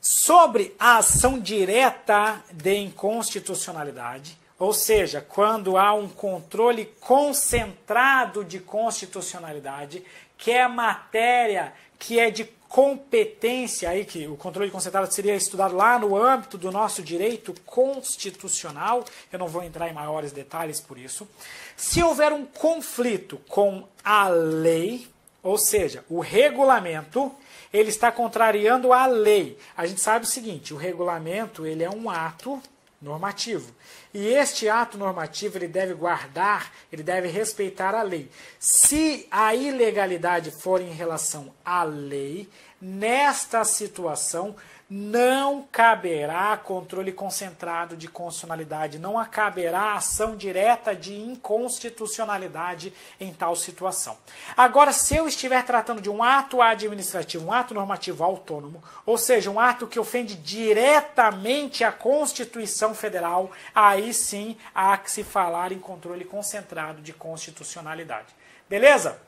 Sobre a ação direta de inconstitucionalidade, ou seja, quando há um controle concentrado de constitucionalidade, que é matéria que é de competência, aí que o controle concentrado seria estudado lá no âmbito do nosso direito constitucional, eu não vou entrar em maiores detalhes por isso. Se houver um conflito com a lei, ou seja, o regulamento, ele está contrariando a lei. A gente sabe o seguinte, o regulamento ele é um ato normativo. E este ato normativo ele deve guardar, ele deve respeitar a lei. Se a ilegalidade for em relação à lei, nesta situação não caberá controle concentrado de constitucionalidade, não caberá ação direta de inconstitucionalidade em tal situação. Agora, se eu estiver tratando de um ato administrativo, um ato normativo autônomo, ou seja, um ato que ofende diretamente a Constituição Federal, aí sim há que se falar em controle concentrado de constitucionalidade. Beleza?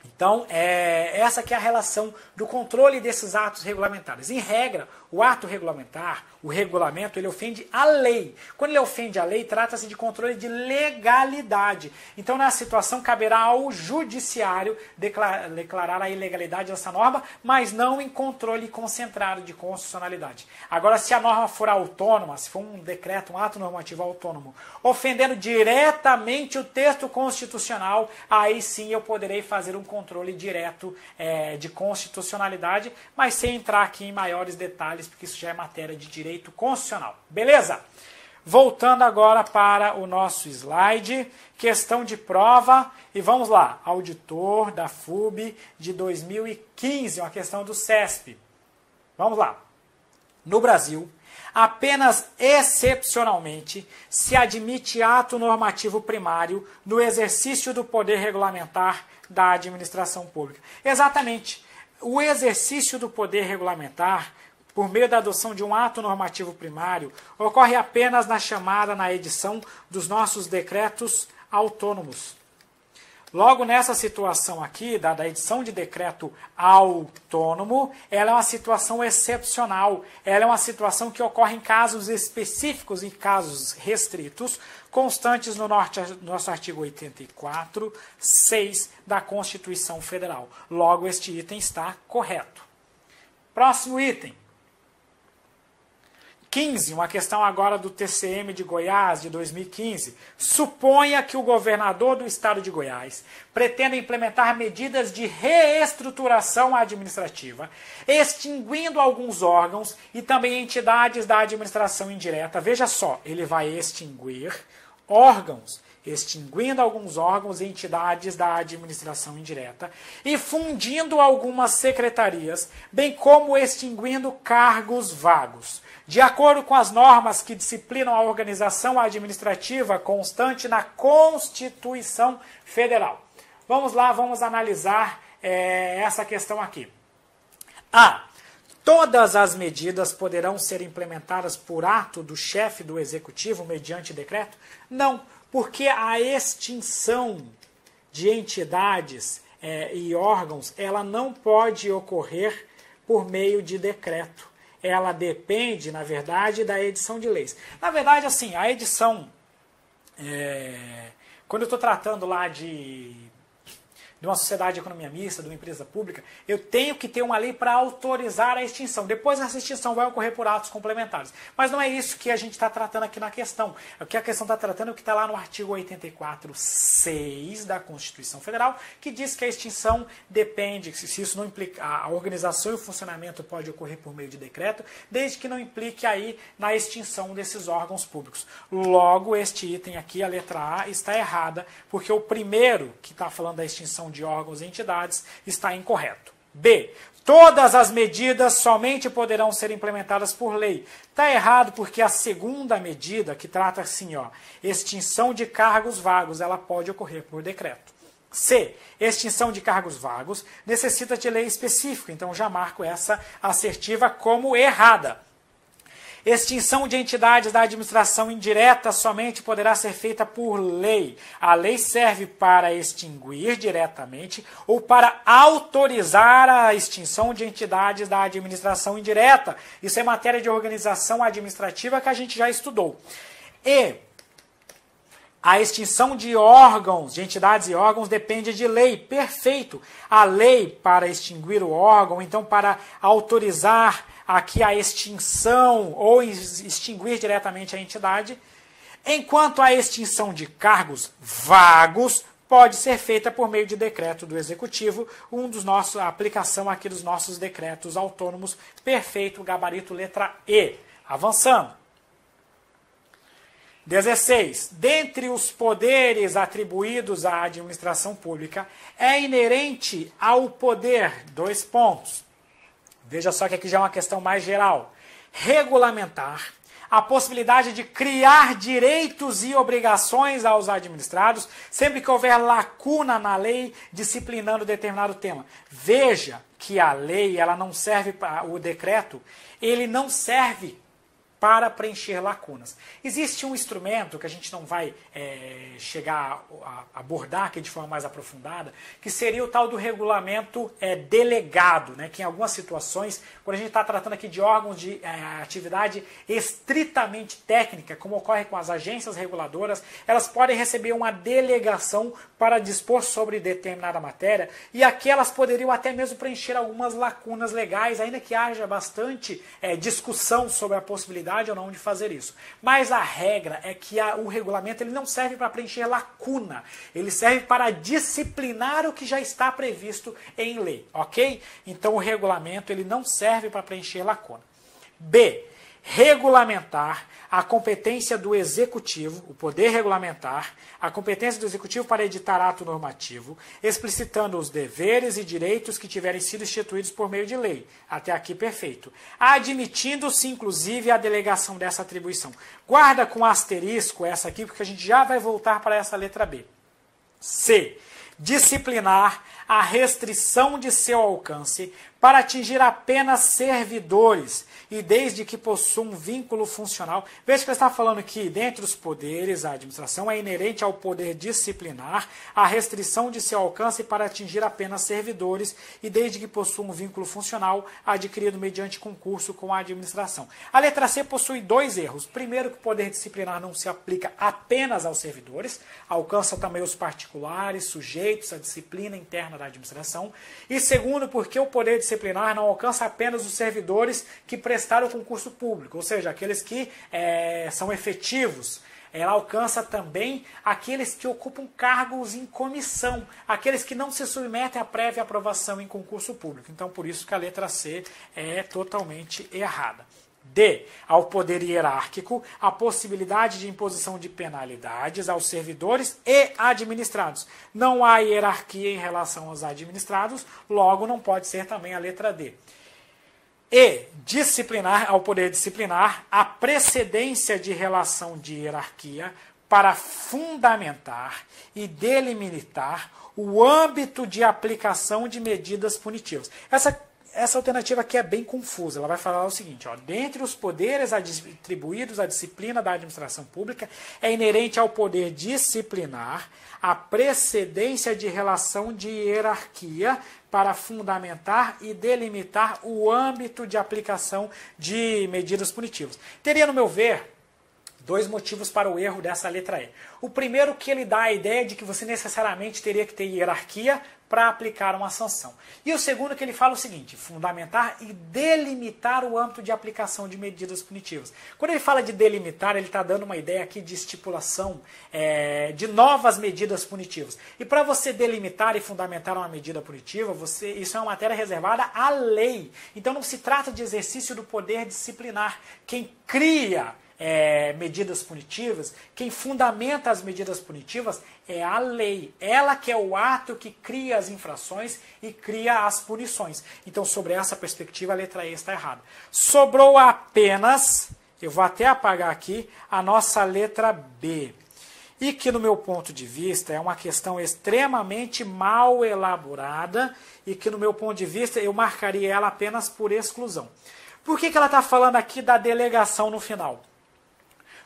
Então, essa que é a relação do controle desses atos regulamentares. Em regra, o ato regulamentar, o regulamento, ele ofende a lei. Quando ele ofende a lei, trata-se de controle de legalidade. Então, nessa situação, caberá ao judiciário declarar a ilegalidade dessa norma, mas não em controle concentrado de constitucionalidade. Agora, se a norma for autônoma, se for um decreto, um ato normativo autônomo, ofendendo diretamente o texto constitucional, aí sim eu poderei fazer um controle direto de constitucionalidade, mas sem entrar aqui em maiores detalhes, porque isso já é matéria de direito constitucional. Beleza? Voltando agora para o nosso slide, questão de prova, e vamos lá, auditor da FUB de 2015, uma questão do CESP. Vamos lá. No Brasil, apenas excepcionalmente se admite ato normativo primário no exercício do poder regulamentar da administração pública. Exatamente. O exercício do poder regulamentar, por meio da adoção de um ato normativo primário, ocorre apenas na edição dos nossos decretos autônomos. Logo, nessa situação aqui, da edição de decreto autônomo, ela é uma situação excepcional. Ela é uma situação que ocorre em casos específicos, em casos restritos, constantes no nosso artigo 84, 6 da Constituição Federal. Logo, este item está correto. Próximo item. 15, uma questão agora do TCM de Goiás, de 2015. Suponha que o governador do estado de Goiás pretenda implementar medidas de reestruturação administrativa, extinguindo alguns órgãos e também entidades da administração indireta. Veja só, ele vai extinguir órgãos, extinguindo alguns órgãos e entidades da administração indireta e fundindo algumas secretarias, bem como extinguindo cargos vagos. De acordo com as normas que disciplinam a organização administrativa constante na Constituição Federal. Vamos lá, vamos analisar essa questão aqui. A. Todas as medidas poderão ser implementadas por ato do chefe do Executivo mediante decreto? Não, porque a extinção de entidades e órgãos, ela não pode ocorrer por meio de decreto. Ela depende, na verdade, da edição de leis. Na verdade, assim, a edição, quando eu estou tratando lá de uma sociedade de economia mista, de uma empresa pública, eu tenho que ter uma lei para autorizar a extinção. Depois essa extinção vai ocorrer por atos complementares. Mas não é isso que a gente está tratando aqui na questão. O que a questão está tratando é o que está lá no artigo 84, 6 da Constituição Federal, que diz que a extinção depende, se isso não implica, a organização e o funcionamento pode ocorrer por meio de decreto, desde que não implique aí na extinção desses órgãos públicos. Logo, este item aqui, a letra A, está errada, porque o primeiro que está falando da extinção de órgãos e entidades está incorreto. B. Todas as medidas somente poderão ser implementadas por lei. Está errado porque a segunda medida, que trata assim, extinção de cargos vagos, ela pode ocorrer por decreto. C. Extinção de cargos vagos necessita de lei específica, então já marco essa assertiva como errada. Extinção de entidades da administração indireta somente poderá ser feita por lei. A lei serve para extinguir diretamente ou para autorizar a extinção de entidades da administração indireta. Isso é matéria de organização administrativa que a gente já estudou. E A extinção de órgãos, de entidades e órgãos, depende de lei. Perfeito. A lei para extinguir o órgão, então para autorizar aqui a extinção ou extinguir diretamente a entidade, enquanto a extinção de cargos vagos pode ser feita por meio de decreto do Executivo, a aplicação aqui dos nossos decretos autônomos. Perfeito, gabarito letra E. Avançando. 16. Dentre os poderes atribuídos à administração pública, é inerente ao poder, 2 pontos. Veja só que aqui já é uma questão mais geral. Regulamentar a possibilidade de criar direitos e obrigações aos administrados, sempre que houver lacuna na lei disciplinando determinado tema. Veja que a lei, ela não serve para o decreto, ele não serve para preencher lacunas. Existe um instrumento que a gente não vai chegar a abordar aqui de forma mais aprofundada, que seria o tal do regulamento delegado, né? Que em algumas situações, quando a gente está tratando aqui de órgãos de atividade estritamente técnica, como ocorre com as agências reguladoras, elas podem receber uma delegação para dispor sobre determinada matéria, e aqui elas poderiam até mesmo preencher algumas lacunas legais, ainda que haja bastante discussão sobre a possibilidade ou não de fazer isso. Mas a regra é que o regulamento ele não serve para preencher lacuna, ele serve para disciplinar o que já está previsto em lei, ok? Então o regulamento ele não serve para preencher lacuna. B. Regulamentar a competência do Executivo, o poder regulamentar, a competência do Executivo para editar ato normativo, explicitando os deveres e direitos que tiverem sido instituídos por meio de lei. Até aqui, perfeito. Admitindo-se, inclusive, a delegação dessa atribuição. Guarda com asterisco essa aqui, porque a gente já vai voltar para essa letra B. C. Disciplinar a restrição de seu alcance para atingir apenas servidores e desde que possuam um vínculo funcional. Veja que ele está falando que, dentre os poderes, a administração é inerente ao poder disciplinar a restrição de seu alcance para atingir apenas servidores e desde que possuam um vínculo funcional adquirido mediante concurso com a administração. A letra C possui 2 erros. Primeiro, que o poder disciplinar não se aplica apenas aos servidores, alcança também os particulares, sujeitos à disciplina interna da administração. E segundo, porque o poder disciplinar não alcança apenas os servidores que prestaram o concurso público, ou seja, aqueles que são efetivos. Ela alcança também aqueles que ocupam cargos em comissão, aqueles que não se submetem à prévia aprovação em concurso público. Então, por isso que a letra C é totalmente errada. D. Ao poder hierárquico, a possibilidade de imposição de penalidades aos servidores e administrados. Não há hierarquia em relação aos administrados, logo não pode ser também a letra D. E. Disciplinar, ao poder disciplinar, a precedência de relação de hierarquia para fundamentar e delimitar o âmbito de aplicação de medidas punitivas. Essa alternativa aqui é bem confusa. Ela vai falar o seguinte, ó, dentre os poderes atribuídos à disciplina da administração pública, é inerente ao poder disciplinar a precedência de relação de hierarquia para fundamentar e delimitar o âmbito de aplicação de medidas punitivas. Teria, no meu ver, 2 motivos para o erro dessa letra E. O primeiro, que ele dá a ideia de que você necessariamente teria que ter hierarquia para aplicar uma sanção. E o segundo, que ele fala o seguinte, fundamentar e delimitar o âmbito de aplicação de medidas punitivas. Quando ele fala de delimitar, ele está dando uma ideia aqui de estipulação de novas medidas punitivas. E para você delimitar e fundamentar uma medida punitiva, isso é uma matéria reservada à lei. Então não se trata de exercício do poder disciplinar. Quem cria medidas punitivas, quem fundamenta as medidas punitivas é a lei. Ela que é o ato que cria as infrações e cria as punições. Então, sobre essa perspectiva, a letra E está errada. Sobrou apenas, eu vou até apagar aqui, a nossa letra B. E que, no meu ponto de vista, é uma questão extremamente mal elaborada e que, no meu ponto de vista, eu marcaria ela apenas por exclusão. Por que ela está falando aqui da delegação no final?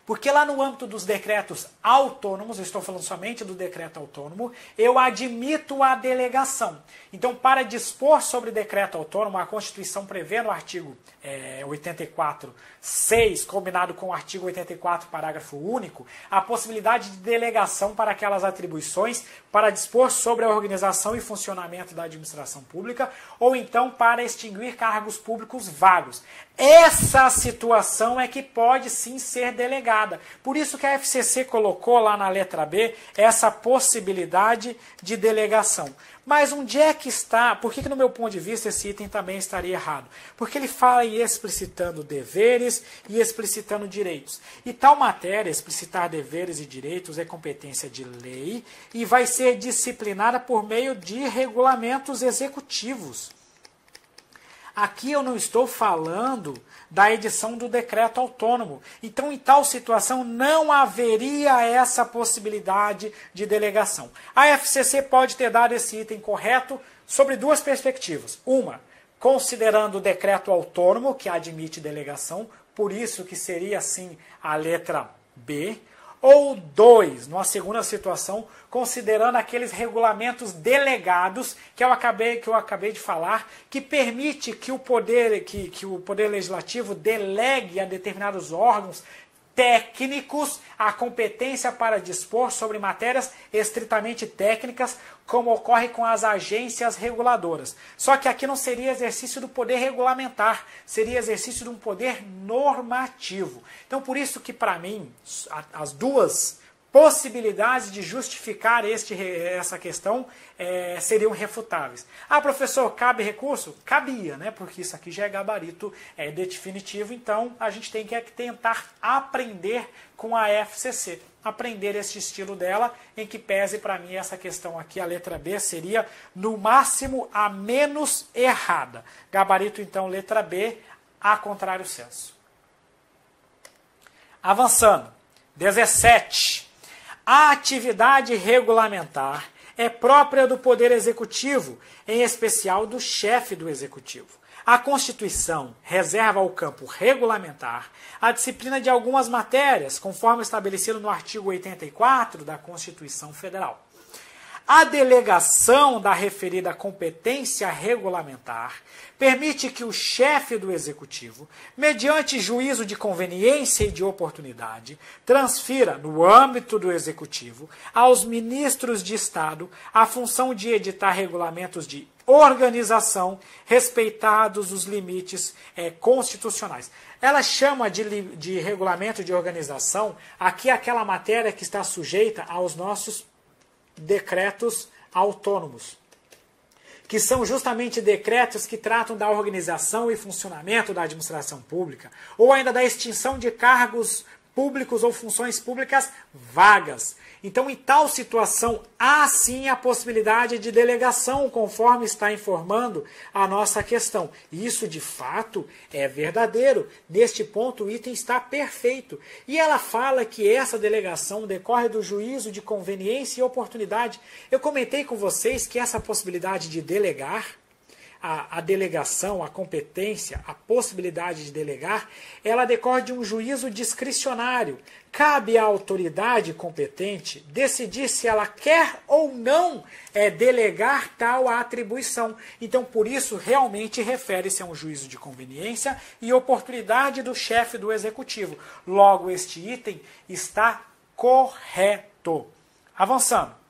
Porque lá no âmbito dos decretos autônomos, eu estou falando somente do decreto autônomo, eu admito a delegação. Então, para dispor sobre decreto autônomo, a Constituição prevê no artigo 84.6, combinado com o artigo 84, parágrafo único, a possibilidade de delegação para aquelas atribuições para dispor sobre a organização e funcionamento da administração pública, ou então para extinguir cargos públicos vagos. Essa situação é que pode sim ser delegada. Por isso que a FCC colocou lá na letra B essa possibilidade de delegação. Mas onde é que está? Por que no meu ponto de vista esse item também estaria errado? Porque ele fala em explicitando deveres e explicitando direitos. E tal matéria, explicitar deveres e direitos, é competência de lei e vai ser disciplinada por meio de regulamentos executivos. Aqui eu não estou falando da edição do decreto autônomo. Então, em tal situação, não haveria essa possibilidade de delegação. A FCC pode ter dado esse item correto sobre duas perspectivas. Uma, considerando o decreto autônomo, que admite delegação, por isso que seria, assim, a letra B. Ou dois, numa segunda situação, considerando aqueles regulamentos delegados que eu acabei de falar, que permite que o poder legislativo delegue a determinados órgãos técnicos a competência para dispor sobre matérias estritamente técnicas, como ocorre com as agências reguladoras. Só que aqui não seria exercício do poder regulamentar, seria exercício de um poder normativo. Então, por isso que, para mim, as duas possibilidades de justificar essa questão seriam refutáveis. Ah, professor, cabe recurso? Cabia, né? Porque isso aqui já é gabarito definitivo, então a gente tem que tentar aprender com a FCC, aprender esse estilo dela, em que pese para mim essa questão aqui, a letra B, seria no máximo a menos errada. Gabarito, então, letra B, a contrário senso. Avançando. 17. A atividade regulamentar é própria do Poder Executivo, em especial do chefe do Executivo. A Constituição reserva ao campo regulamentar a disciplina de algumas matérias, conforme estabelecido no artigo 84 da Constituição Federal. A delegação da referida competência regulamentar permite que o chefe do Executivo, mediante juízo de conveniência e de oportunidade, transfira, no âmbito do Executivo, aos ministros de Estado a função de editar regulamentos de organização, respeitados os limites constitucionais. Ela chama de regulamento de organização aqui aquela matéria que está sujeita aos nossos decretos autônomos, que são justamente decretos que tratam da organização e funcionamento da administração pública, ou ainda da extinção de cargos públicos ou funções públicas vagas. Então, em tal situação, há sim a possibilidade de delegação, conforme está informando a nossa questão. E isso, de fato, é verdadeiro. Neste ponto, o item está perfeito. E ela fala que essa delegação decorre do juízo de conveniência e oportunidade. Eu comentei com vocês que essa possibilidade de delegar, a delegação, a competência, a possibilidade de delegar, ela decorre de um juízo discricionário. Cabe à autoridade competente decidir se ela quer ou não delegar tal atribuição. Então, por isso, realmente refere-se a um juízo de conveniência e oportunidade do chefe do Executivo. Logo, este item está correto. Avançando.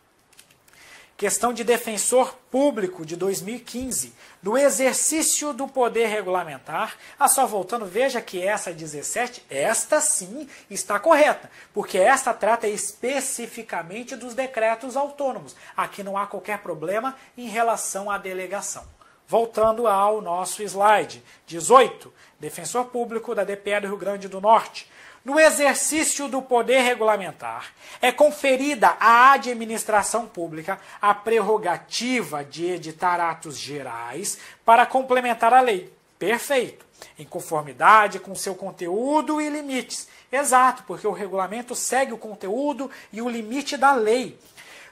Questão de defensor público de 2015. No exercício do poder regulamentar, só voltando, veja que essa 17, esta sim está correta, porque esta trata especificamente dos decretos autônomos. Aqui não há qualquer problema em relação à delegação. Voltando ao nosso slide. 18. Defensor público da DPE do Rio Grande do Norte. No exercício do poder regulamentar, é conferida à administração pública a prerrogativa de editar atos gerais para complementar a lei. Perfeito. Em conformidade com seu conteúdo e limites. Exato, porque o regulamento segue o conteúdo e o limite da lei.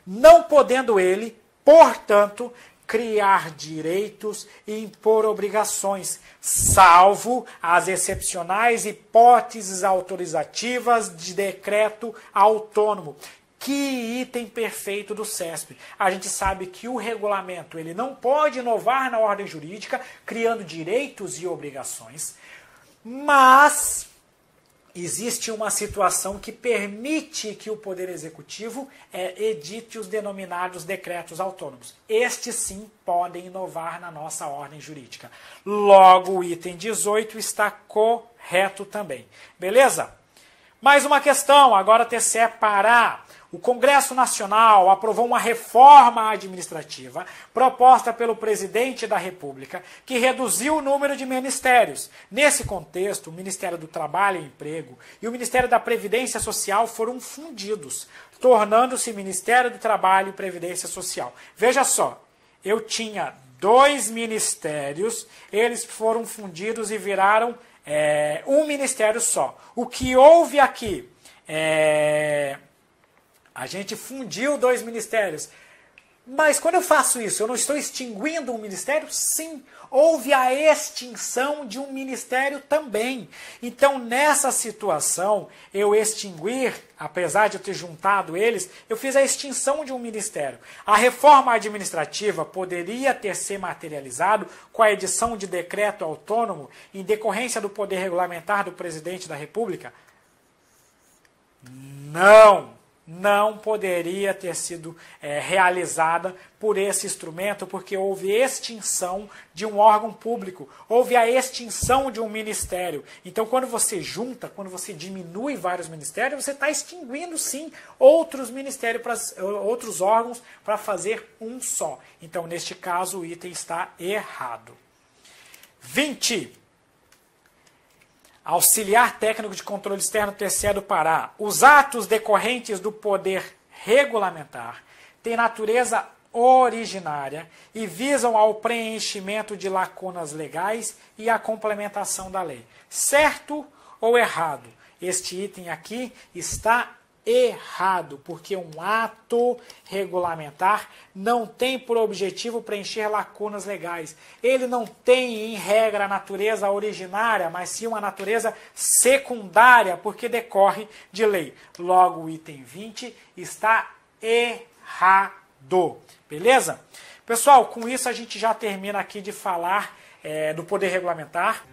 Não podendo ele, portanto, criar direitos e impor obrigações, salvo as excepcionais hipóteses autorizativas de decreto autônomo. Que item perfeito do CESP. A gente sabe que o regulamento ele não pode inovar na ordem jurídica, criando direitos e obrigações, mas existe uma situação que permite que o Poder Executivo edite os denominados decretos autônomos. Estes sim podem inovar na nossa ordem jurídica. Logo, o item 18 está correto também. Beleza? Mais uma questão, agora TCE Pará. O Congresso Nacional aprovou uma reforma administrativa proposta pelo presidente da República que reduziu o número de ministérios. Nesse contexto, o Ministério do Trabalho e Emprego e o Ministério da Previdência Social foram fundidos, tornando-se Ministério do Trabalho e Previdência Social. Veja só, eu tinha 2 ministérios, eles foram fundidos e viraram um ministério só. O que houve aqui a gente fundiu 2 ministérios. Mas quando eu faço isso, eu não estou extinguindo um ministério? Sim, houve a extinção de um ministério também. Então, nessa situação, eu extinguir, apesar de eu ter juntado eles, eu fiz a extinção de um ministério. A reforma administrativa poderia ter se materializado com a edição de decreto autônomo em decorrência do poder regulamentar do presidente da República? Não poderia ter sido realizada por esse instrumento, porque houve extinção de um órgão público, houve a extinção de um ministério. Então, quando você junta, quando você diminui vários ministérios, você está extinguindo, sim, outros ministérios, outros órgãos, para fazer um só. Então, neste caso, o item está errado. 20. Auxiliar técnico de controle externo TCE do Pará. Os atos decorrentes do poder regulamentar têm natureza originária e visam ao preenchimento de lacunas legais e à complementação da lei. Certo ou errado? Este item aqui está errado, porque um ato regulamentar não tem por objetivo preencher lacunas legais. Ele não tem, em regra, a natureza originária, mas sim uma natureza secundária, porque decorre de lei. Logo, o item 20 está errado. Beleza? Pessoal, com isso a gente já termina aqui de falar do poder regulamentar.